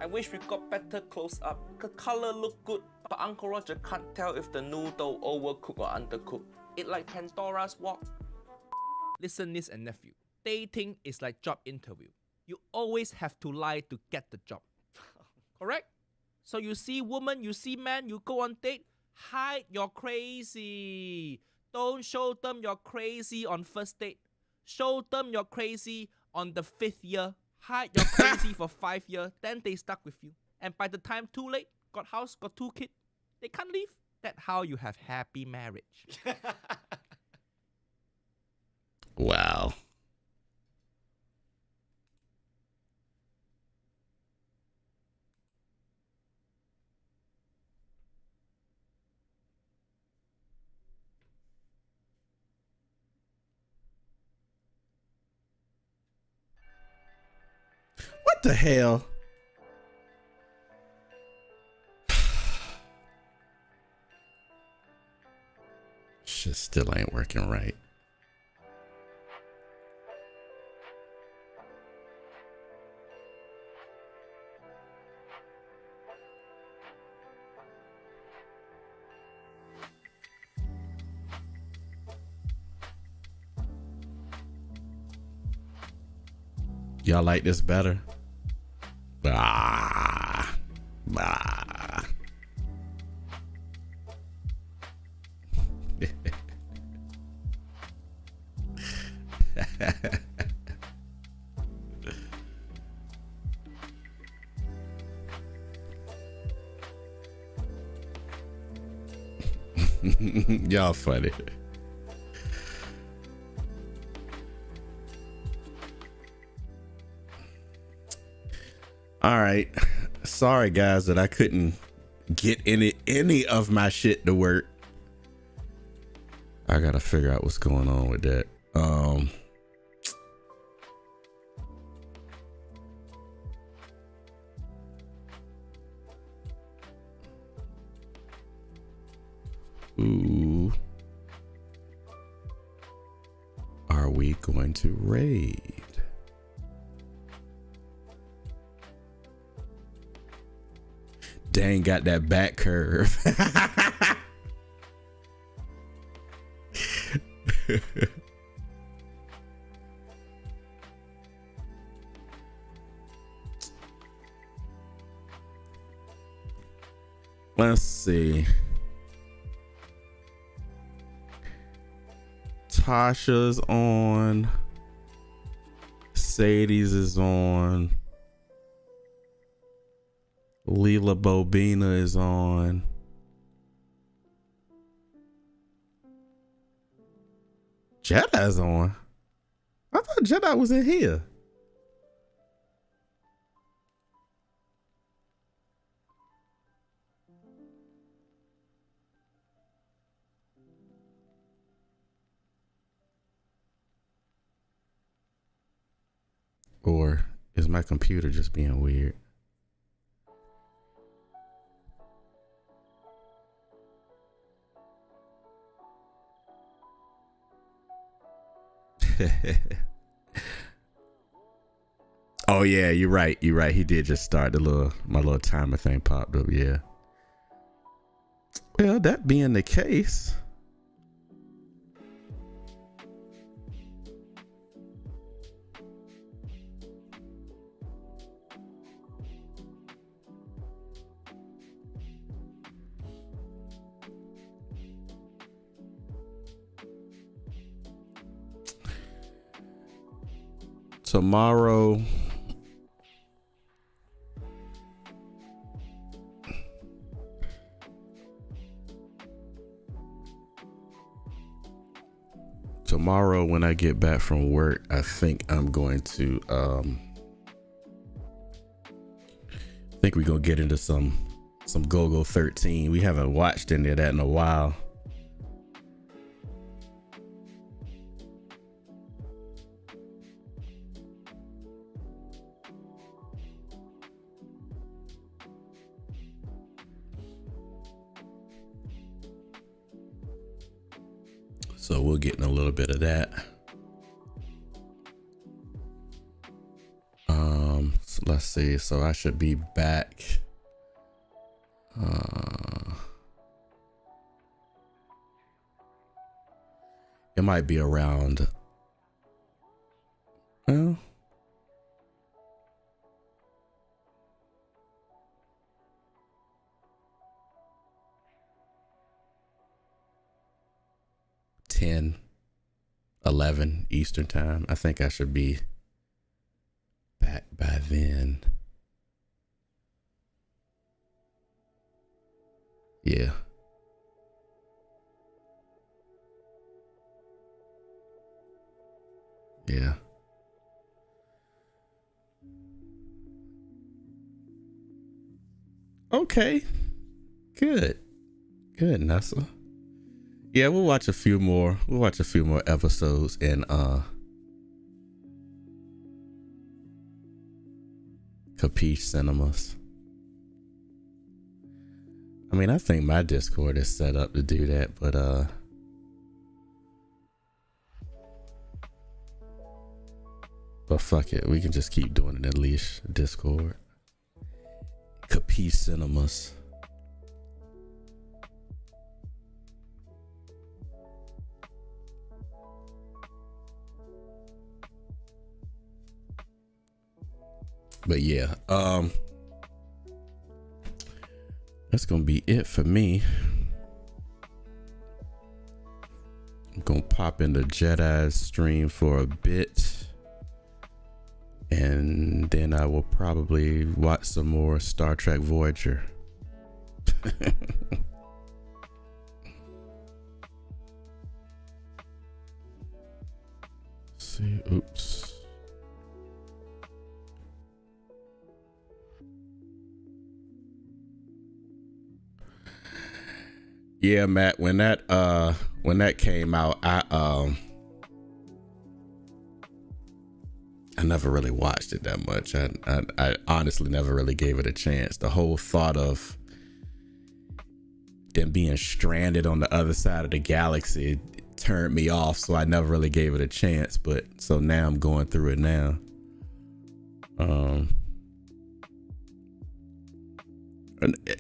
I wish we got better close up. The color look good, but Uncle Roger can't tell if the noodle overcooked or undercooked. It like Pandora's wok. Listen, niece and nephew. Dating is like job interview. You always have to lie to get the job. Correct? So you see woman, you see man, you go on date, hide your crazy. Don't show them you're crazy on first date. Show them you're crazy on the 5th year. Hide your crazy for 5 years, then they stuck with you. And by the time too late, got house, got 2 kids, they can't leave. That's how you have happy marriage. Wow. What the hell? Shit still ain't working right. Y'all like this better? Ah, ah. Y'all funny. All right. Sorry guys that I couldn't get any of my shit to work. I gotta figure out what's going on with that. Who are we going to raid? Dang, got that back curve. Let's see. Tasha's on. Sadie's is on. Leela Bobina is on. Jedi's on. I thought Jedi was in here. Or is my computer just being weird? Oh yeah, you're right. You're right. He did just start my little timer thing popped up. Yeah. Well, that being the case, tomorrow when I get back from work, I think I'm going to think we're gonna get into some Go-Go 13. We haven't watched any of that in a while. So we'll get in a little bit of that. So let's see. So I should be back. It might be around. Well, 10, 11 Eastern time. I think I should be back by then. Yeah. Yeah. Okay. Good. Good, Nessa. Yeah, we'll watch a few more. We'll watch a few more episodes in Capiche Cinemas. I mean, I think my Discord is set up to do that, but fuck it, we can just keep doing it at least. Discord. Capiche Cinemas. But yeah, that's gonna be it for me. I'm gonna pop into Jedi's stream for a bit, and then I will probably watch some more Star Trek Voyager. See, oops. Yeah, Matt, when that came out, I never really watched it that much. I honestly never really gave it a chance. The whole thought of them being stranded on the other side of the galaxy turned me off, so I never really gave it a chance. But so now I'm going through it now.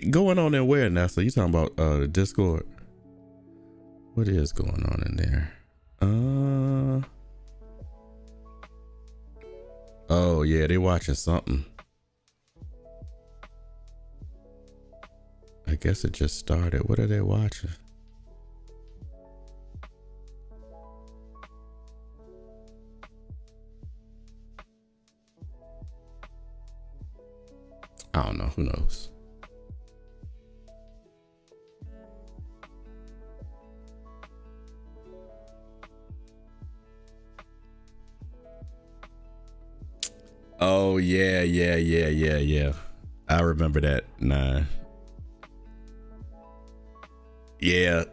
Going on there where now? So you talking about Discord? What is going on in there? Oh yeah, they watching something. I guess it just started. What are they watching? I don't know. Who knows? Oh yeah. I remember that. Nah. Yeah.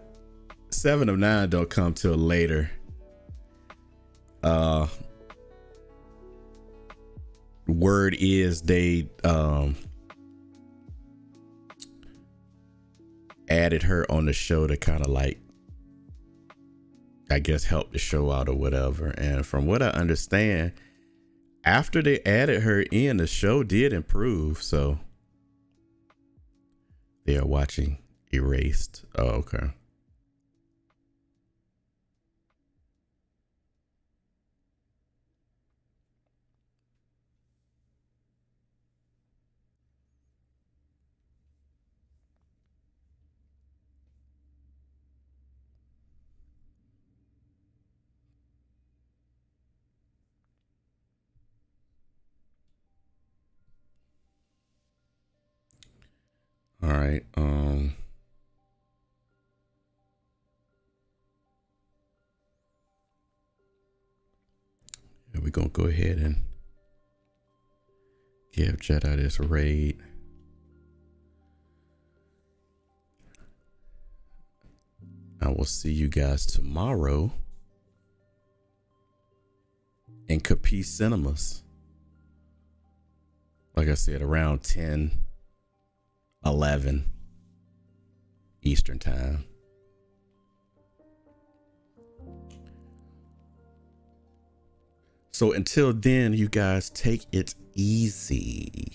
7 of 9 don't come till later. Word is they added her on the show to kind of like, I guess, help the show out or whatever. And from what I understand, after they added her in, the show did improve. So they are watching Erased. Oh, okay. All right. Yeah, we're gonna go ahead and give Jedi this raid. I will see you guys tomorrow in Capiche Cinemas. Like I said, around 10, 11 Eastern time. So until then, you guys take it easy.